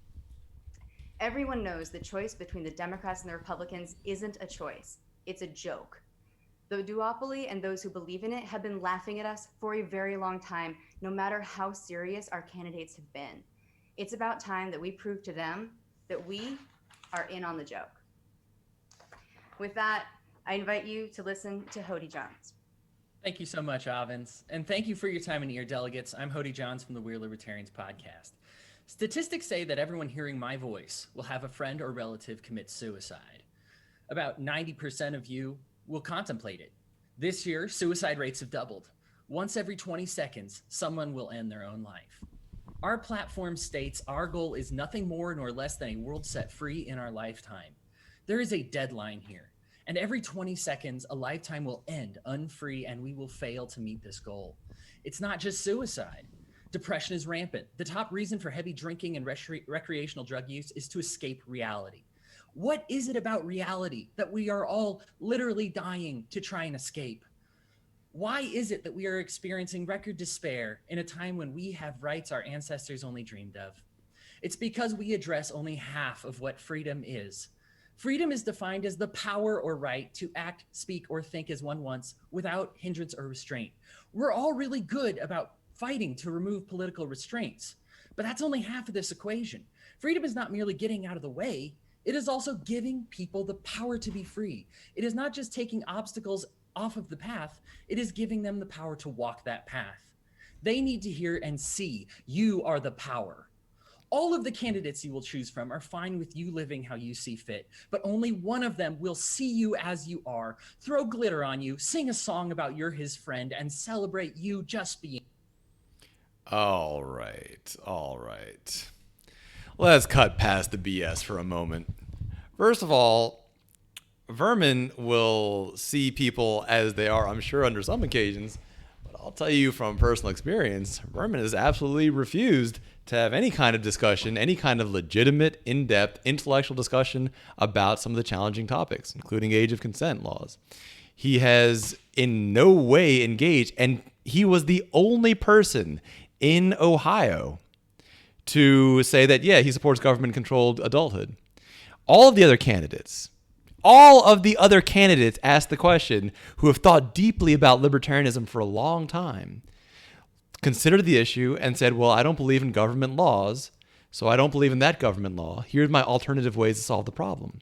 Everyone knows the choice between the Democrats and the Republicans isn't a choice, it's a joke. The duopoly and those who believe in it have been laughing at us for a very long time, no matter how serious our candidates have been. It's about time that we prove to them that we are in on the joke. With that, I invite you to listen to Hody Johns. Thank you so much, Avens. And thank you for your time and ear, delegates. I'm Hody Johns from the We're Libertarians podcast. Statistics say that everyone hearing my voice will have a friend or relative commit suicide. About 90% of you will contemplate it. This year, suicide rates have doubled. Once every 20 seconds, someone will end their own life. Our platform states our goal is nothing more nor less than a world set free in our lifetime. There is a deadline here. And every 20 seconds, a lifetime will end unfree and we will fail to meet this goal. It's not just suicide. Depression is rampant. The top reason for heavy drinking and recreational drug use is to escape reality. What is it about reality that we are all literally dying to try and escape? Why is it that we are experiencing record despair in a time when we have rights our ancestors only dreamed of? It's because we address only half of what freedom is. Freedom is defined as the power or right to act, speak, or think as one wants without hindrance or restraint. We're all really good about fighting to remove political restraints, but that's only half of this equation. Freedom is not merely getting out of the way, it is also giving people the power to be free. It is not just taking obstacles off of the path, it is giving them the power to walk that path. They need to hear and see you are the power. All of the candidates you will choose from are fine with you living how you see fit, but only one of them will see you as you are, throw glitter on you, sing a song about you're his friend, and celebrate you just being. All right. Let's cut past the BS for a moment. First of all, Vermin will see people as they are, I'm sure, under some occasions. But I'll tell you from personal experience, Vermin has absolutely refused to have any kind of discussion, any kind of legitimate, in-depth, intellectual discussion about some of the challenging topics, including age of consent laws. He has in no way engaged, and he was the only person in Ohio to say that, yeah, he supports government-controlled adulthood. All of the other candidates asked the question, who have thought deeply about libertarianism for a long time, considered the issue and said, well, I don't believe in government laws, so I don't believe in that government law. Here's my alternative ways to solve the problem.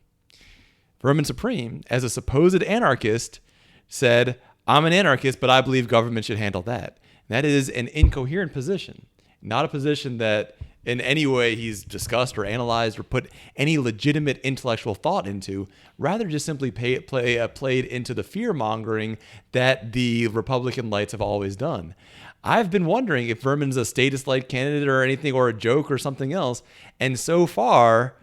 Vermin Supreme, as a supposed anarchist, said, I'm an anarchist, but I believe government should handle that. And that is an incoherent position, not a position that in any way he's discussed or analyzed or put any legitimate intellectual thought into, rather just simply played into the fear-mongering that the Republican lights have always done. I've been wondering if Vermin's a status-like candidate or anything, or a joke or something else. And so far,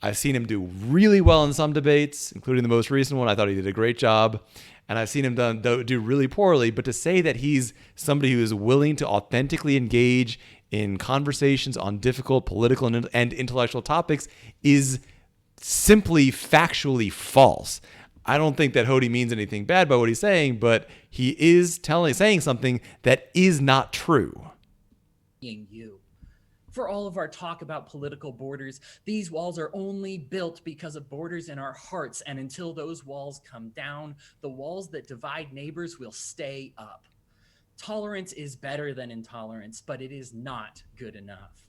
I've seen him do really well in some debates, including the most recent one. I thought he did a great job. And I've seen him do really poorly. But to say that he's somebody who is willing to authentically engage in conversations on difficult political and intellectual topics is simply factually false. I don't think that Hody means anything bad by what he's saying, but he is saying something that is not true. You. For all of our talk about political borders, these walls are only built because of borders in our hearts, and until those walls come down, the walls that divide neighbors will stay up. Tolerance is better than intolerance, but it is not good enough.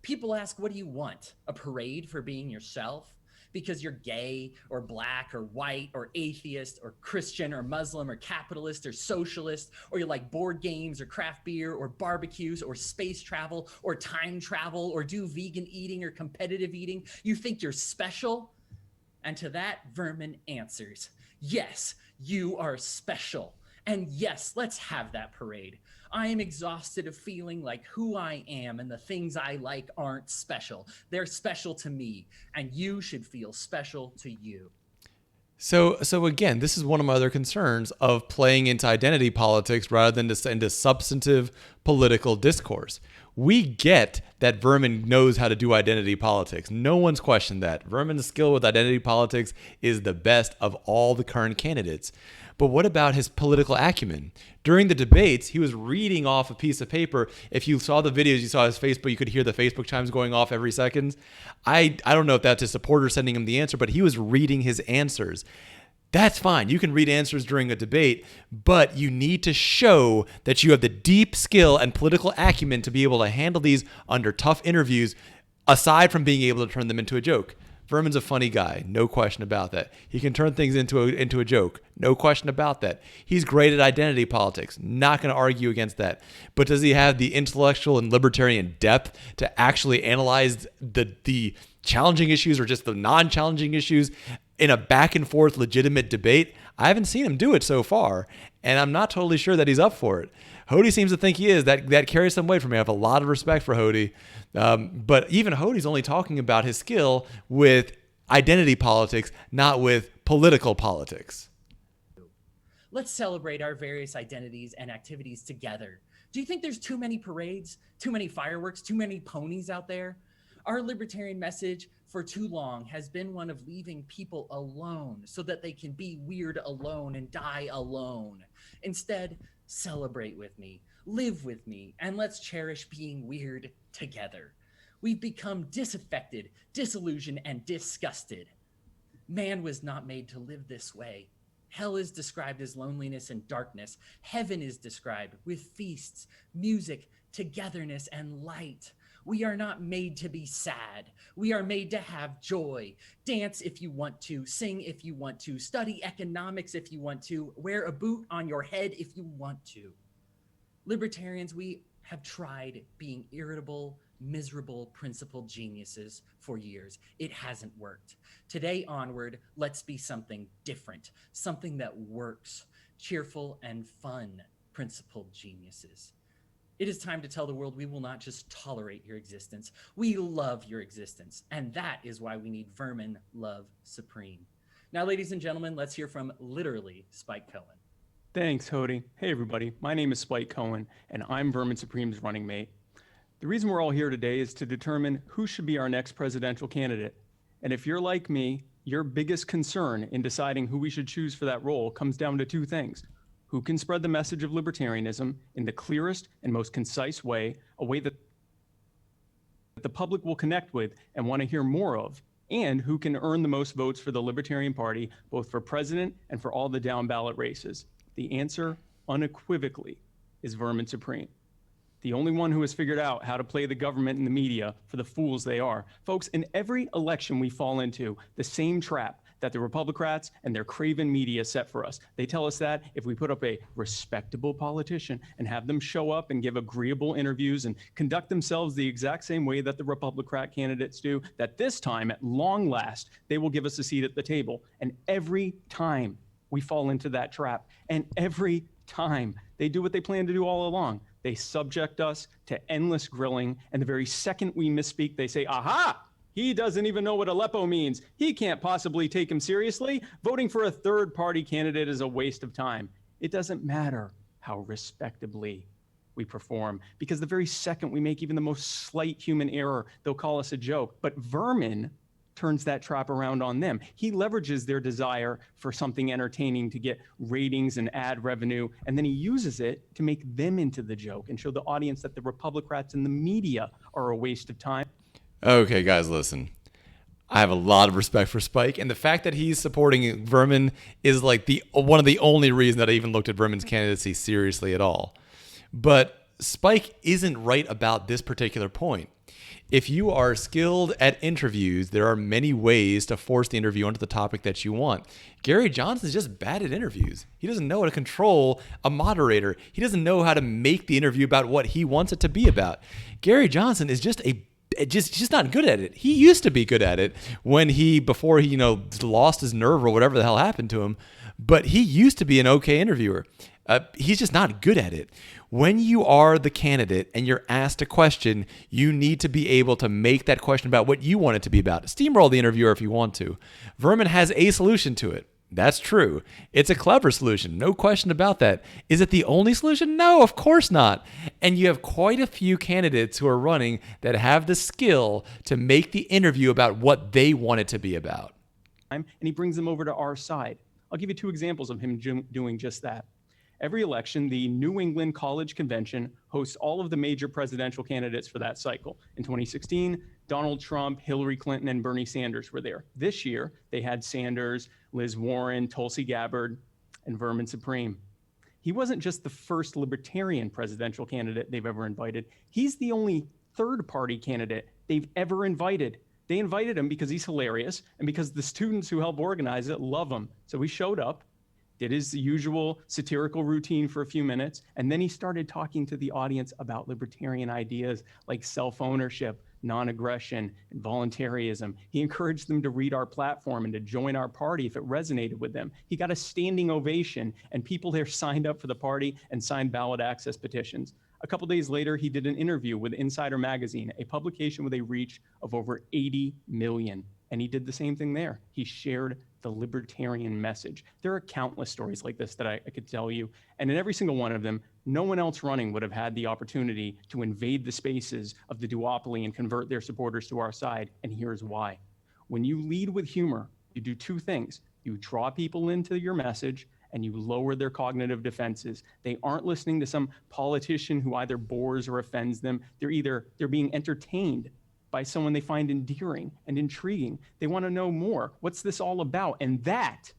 People ask, what do you want? A parade for being yourself? Because you're gay or black or white or atheist or Christian or Muslim or capitalist or socialist, or you like board games or craft beer or barbecues or space travel or time travel or do vegan eating or competitive eating. You think you're special? And to that, Vermin answers, yes, you are special. And yes, let's have that parade. I am exhausted of feeling like who I am and the things I like aren't special. They're special to me, and you should feel special to you. So again, this is one of my other concerns of playing into identity politics rather than into substantive political discourse. We get that Vermin knows how to do identity politics. No one's questioned that. Vermin's skill with identity politics is the best of all the current candidates. But what about his political acumen? During the debates, he was reading off a piece of paper. If you saw the videos, you saw his Facebook, you could hear the Facebook chimes going off every second. I don't know if that's his supporter sending him the answer, but he was reading his answers. That's fine. You can read answers during a debate, but you need to show that you have the deep skill and political acumen to be able to handle these under tough interviews, aside from being able to turn them into a joke. Vermin's a funny guy, no question about that. He can turn things into a joke, no question about that. He's great at identity politics, not going to argue against that. But does he have the intellectual and libertarian depth to actually analyze the challenging issues or just the non-challenging issues in a back and forth legitimate debate? I haven't seen him do it so far, and I'm not totally sure that he's up for it. Hody seems to think he is. That carries some weight for me. I have a lot of respect for Hody. But even Hody's only talking about his skill with identity politics, not with political politics. Let's celebrate our various identities and activities together. Do you think there's too many parades, too many fireworks, too many ponies out there? Our libertarian message for too long has been one of leaving people alone so that they can be weird alone and die alone. Instead, celebrate with me, live with me, and let's cherish being weird together. We've become disaffected, disillusioned, and disgusted. Man was not made to live this way. Hell is described as loneliness and darkness. Heaven is described with feasts, music, togetherness, and light. We are not made to be sad. We are made to have joy. Dance if you want to, sing if you want to, study economics if you want to, wear a boot on your head if you want to. Libertarians, we have tried being irritable, miserable, principled geniuses for years. It hasn't worked. Today onward, let's be something different, something that works, cheerful and fun, principled geniuses. It is time to tell the world we will not just tolerate your existence, we love your existence. And that is why we need Vermin Love Supreme. Now, ladies and gentlemen, let's hear from literally Spike Cohen. Thanks, Hody. Hey, everybody. My name is Spike Cohen, and I'm Vermin Supreme's running mate. The reason we're all here today is to determine who should be our next presidential candidate. And if you're like me, your biggest concern in deciding who we should choose for that role comes down to two things. Who can spread the message of libertarianism in the clearest and most concise way, a way that the public will connect with and want to hear more of, and who can earn the most votes for the Libertarian Party, both for president and for all the down ballot races? The answer, unequivocally, is Vermin Supreme. The only one who has figured out how to play the government and the media for the fools they are. Folks, in every election we fall into, the same trap that the Republicrats and their craven media set for us. They tell us that if we put up a respectable politician and have them show up and give agreeable interviews and conduct themselves the exact same way that the Republican candidates do, that this time, at long last, they will give us a seat at the table. And every time we fall into that trap, and every time they do what they plan to do all along, they subject us to endless grilling, and the very second we misspeak, they say, aha! He doesn't even know what Aleppo means. He can't possibly take him seriously. Voting for a third-party candidate is a waste of time. It doesn't matter how respectably we perform, because the very second we make even the most slight human error, they'll call us a joke. But Vermin turns that trap around on them. He leverages their desire for something entertaining to get ratings and ad revenue, and then he uses it to make them into the joke and show the audience that the Republicrats and the media are a waste of time. Okay, guys, listen. I have a lot of respect for Spike, and the fact that he's supporting Vermin is like one of the only reasons that I even looked at Vermin's candidacy seriously at all. But Spike isn't right about this particular point. If you are skilled at interviews, there are many ways to force the interview onto the topic that you want. Gary Johnson's just bad at interviews. He doesn't know how to control a moderator. He doesn't know how to make the interview about what he wants it to be about. Gary Johnson is just just not good at it. He used to be good at it before he lost his nerve or whatever the hell happened to him. But he used to be an okay interviewer. He's just not good at it. When you are the candidate and you're asked a question, you need to be able to make that question about what you want it to be about. Steamroll the interviewer if you want to. Vermin has a solution to it. That's true. It's a clever solution. No question about that. Is it the only solution? No, of course not. And you have quite a few candidates who are running that have the skill to make the interview about what they want it to be about. And he brings them over to our side. I'll give you 2 examples of him doing just that. Every election, the New England College Convention hosts all of the major presidential candidates for that cycle. In 2016, Donald Trump, Hillary Clinton, and Bernie Sanders were there. This year, they had Sanders, Liz Warren, Tulsi Gabbard, and Vermin Supreme. He wasn't just the first libertarian presidential candidate they've ever invited. He's the only third-party candidate they've ever invited. They invited him because he's hilarious and because the students who help organize it love him. So he showed up, did his usual satirical routine for a few minutes, and then he started talking to the audience about libertarian ideas like self-ownership, non-aggression, and voluntarism. He encouraged them to read our platform and to join our party if it resonated with them. He got a standing ovation, and people there signed up for the party and signed ballot access petitions. A couple days later, he did an interview with Insider Magazine, a publication with a reach of over 80 million. And he did the same thing there. He shared the libertarian message. There are countless stories like this that I could tell you. And in every single one of them, no one else running would have had the opportunity to invade the spaces of the duopoly and convert their supporters to our side. And here's why. When you lead with humor, you do 2 things. You draw people into your message and you lower their cognitive defenses. They aren't listening to some politician who either bores or offends them. They're being entertained by someone they find endearing and intriguing. They want to know more. What's this all about? And that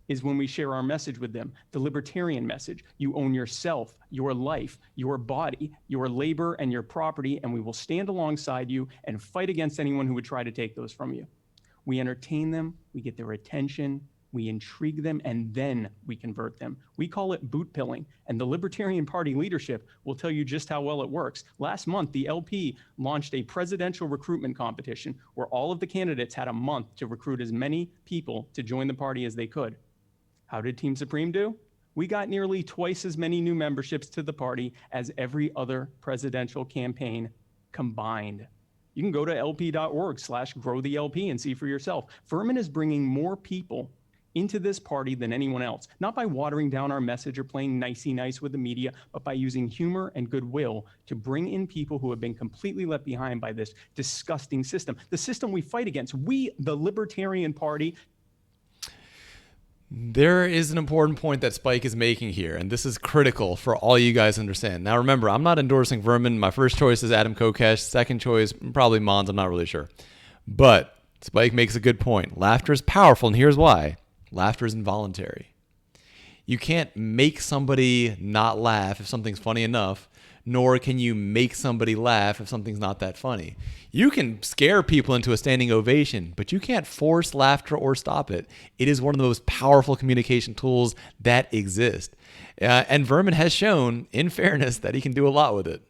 is when we share our message with them, the libertarian message. You own yourself, your life, your body, your labor, and your property, and we will stand alongside you and fight against anyone who would try to take those from you. We entertain them, we get their attention, we intrigue them, and then we convert them. We call it boot pilling, and the Libertarian Party leadership will tell you just how well it works. Last month, the LP launched a presidential recruitment competition where all of the candidates had a month to recruit as many people to join the party as they could. How did Team Supreme do? We got nearly twice as many new memberships to the party as every other presidential campaign combined. You can go to lp.org/growthelp and see for yourself. Vermin is bringing more people into this party than anyone else, not by watering down our message or playing nicey-nice with the media, but by using humor and goodwill to bring in people who have been completely left behind by this disgusting system, the system we fight against. We, the Libertarian Party. There is an important point that Spike is making here, and this is critical for all you guys to understand. Now remember, I'm not endorsing Vermin. My first choice is Adam Kokesh. Second choice, probably Mons. I'm not really sure. But Spike makes a good point. Laughter is powerful, and here's why. Laughter is involuntary. You can't make somebody not laugh if something's funny enough, nor can you make somebody laugh if something's not that funny. You can scare people into a standing ovation, but you can't force laughter or stop it. It is one of the most powerful communication tools that exist. And Vermin has shown, in fairness, that he can do a lot with it.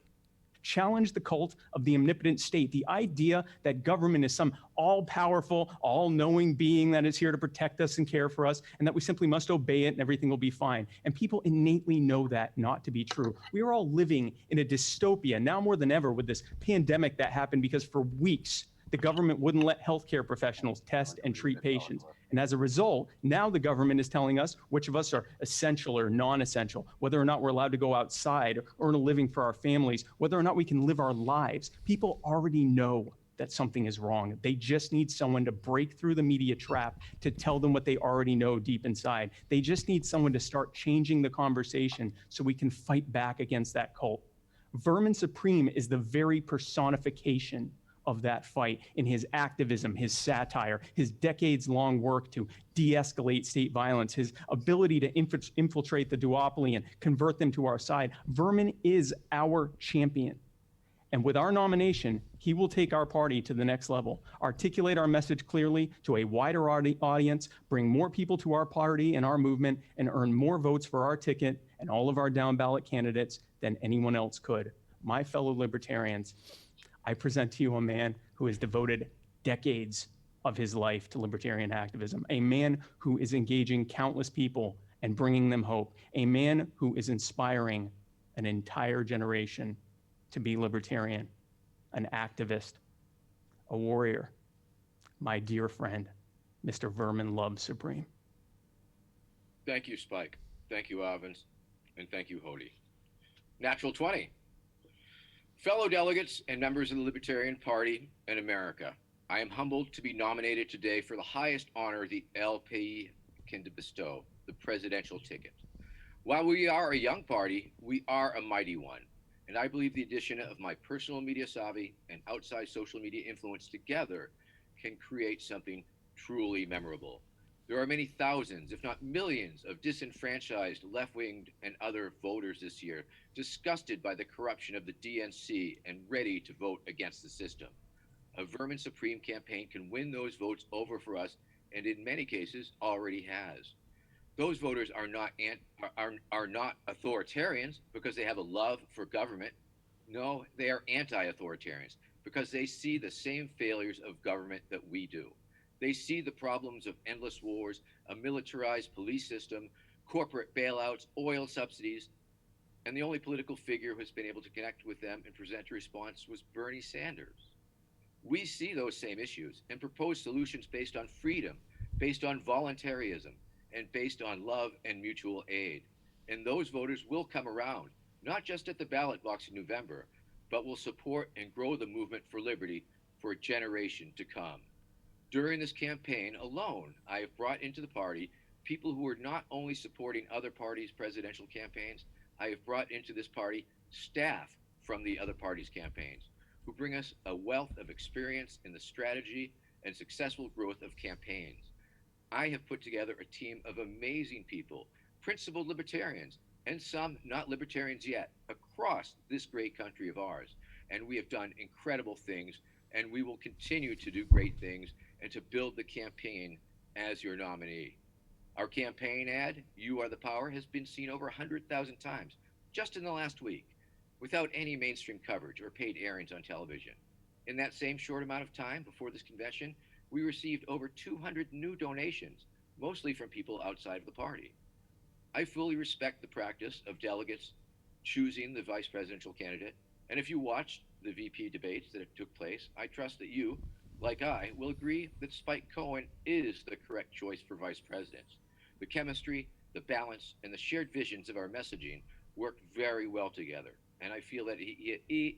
Challenge the cult of the omnipotent state, the idea that government is some all-powerful, all-knowing being that is here to protect us and care for us, and that we simply must obey it and everything will be fine. And people innately know that not to be true. We are all living in a dystopia now more than ever with this pandemic that happened because for weeks, the government wouldn't let healthcare professionals test and treat patients. And as a result, now the government is telling us which of us are essential or non-essential, whether or not we're allowed to go outside, earn a living for our families, whether or not we can live our lives. People already know that something is wrong. They just need someone to break through the media trap to tell them what they already know deep inside. They just need someone to start changing the conversation so we can fight back against that cult. Vermin Supreme is the very personification of that fight in his activism, his satire, his decades-long work to de-escalate state violence, his ability to infiltrate the duopoly and convert them to our side. Vermin is our champion. And with our nomination, he will take our party to the next level, articulate our message clearly to a wider audience, bring more people to our party and our movement, and earn more votes for our ticket and all of our down-ballot candidates than anyone else could. My fellow libertarians, I present to you a man who has devoted decades of his life to libertarian activism, a man who is engaging countless people and bringing them hope, a man who is inspiring an entire generation to be libertarian, an activist, a warrior, my dear friend, Mr. Vermin Love Supreme. Thank you, Spike. Thank you, Avins. And thank you, Hody. Natural 20. Fellow delegates and members of the Libertarian Party in America, I am humbled to be nominated today for the highest honor the LP can bestow, the presidential ticket. While we are a young party, we are a mighty one. And I believe the addition of my personal media savvy and outside social media influence together can create something truly memorable. There are many thousands, if not millions, of disenfranchised, left-winged, and other voters this year, disgusted by the corruption of the DNC and ready to vote against the system. A Vermin Supreme campaign can win those votes over for us, and in many cases already has. Those voters are not authoritarians because they have a love for government. No, they are anti-authoritarians because they see the same failures of government that we do. They see the problems of endless wars, a militarized police system, corporate bailouts, oil subsidies, and the only political figure who has been able to connect with them and present a response was Bernie Sanders. We see those same issues and propose solutions based on freedom, based on voluntarism, and based on love and mutual aid. And those voters will come around, not just at the ballot box in November, but will support and grow the movement for liberty for a generation to come. During this campaign alone, I have brought into the party people who are not only supporting other parties' presidential campaigns, I have brought into this party staff from the other parties' campaigns who bring us a wealth of experience in the strategy and successful growth of campaigns. I have put together a team of amazing people, principled libertarians, and some not libertarians yet, across this great country of ours. And we have done incredible things, and we will continue to do great things and to build the campaign as your nominee. Our campaign ad, You Are the Power, has been seen over 100,000 times just in the last week, without any mainstream coverage or paid airings on television. In that same short amount of time before this convention, we received over 200 new donations, mostly from people outside of the party. I fully respect the practice of delegates choosing the vice presidential candidate, and if you watched the VP debates that took place, I trust that you, like I, will agree that Spike Cohen is the correct choice for vice presidents. The chemistry, the balance, and the shared visions of our messaging work very well together, and I feel that he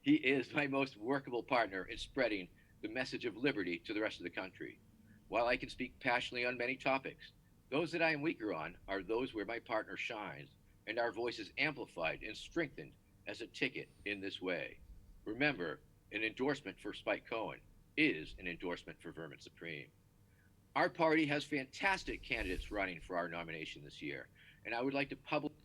is my most workable partner in spreading the message of liberty to the rest of the country. While I can speak passionately on many topics, those that I am weaker on are those where my partner shines and our voice is amplified and strengthened as a ticket in this way. Remember, an endorsement for Spike Cohen is an endorsement for Vermin Supreme. Our party has fantastic candidates running for our nomination this year, and I would like to publicly...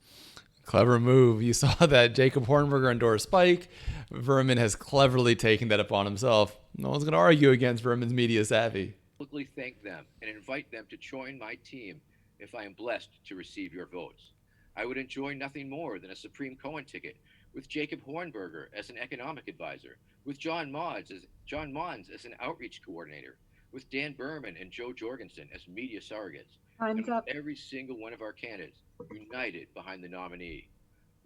Clever move. You saw that Jacob Hornberger endorsed Spike. Vermin has cleverly taken that upon himself. No one's going to argue against Vermin's media savvy. Publicly thank them and invite them to join my team if I am blessed to receive your votes. I would enjoy nothing more than a Supreme Cohen ticket with Jacob Hornberger as an economic advisor, with John Mons as an outreach coordinator, with Dan Berman and Joe Jorgensen as media surrogates, and with every single one of our candidates united behind the nominee.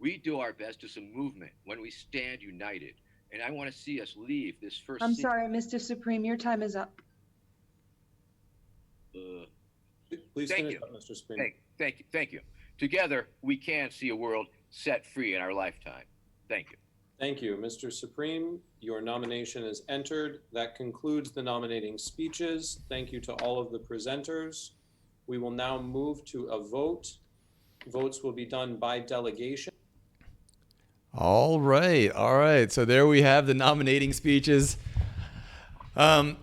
We do our best as a movement when we stand united, and I want to see us leave this first... I'm sorry, Mr. Supreme, your time is up. Please thank finish you. up, Mr. Supreme. Thank you. Together, we can see a world set free in our lifetime. Thank you. Thank you. Mr. Supreme, your nomination is entered. That concludes the nominating speeches. Thank you to all of the presenters. We will now move to a vote. Votes will be done by delegation. All right. All right. So there we have the nominating speeches. My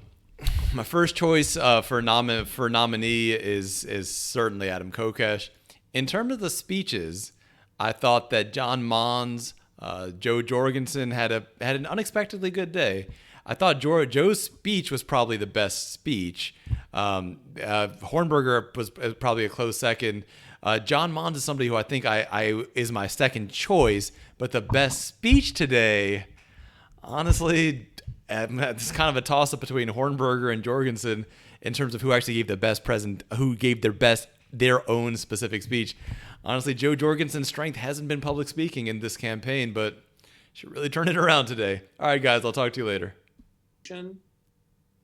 first choice for nominee is certainly Adam Kokesh. In terms of the speeches, I thought that John Mons, Joe Jorgensen had an unexpectedly good day. I thought Joe's speech was probably the best speech. Hornberger was probably a close second. John Mons is somebody who I think I is my second choice, but the best speech today, honestly, it's kind of a toss-up between Hornberger and Jorgensen in terms of who actually gave who gave their own specific speech. Honestly, Joe Jorgensen's strength hasn't been public speaking in this campaign, but should really turn it around today. All right, guys, I'll talk to you later.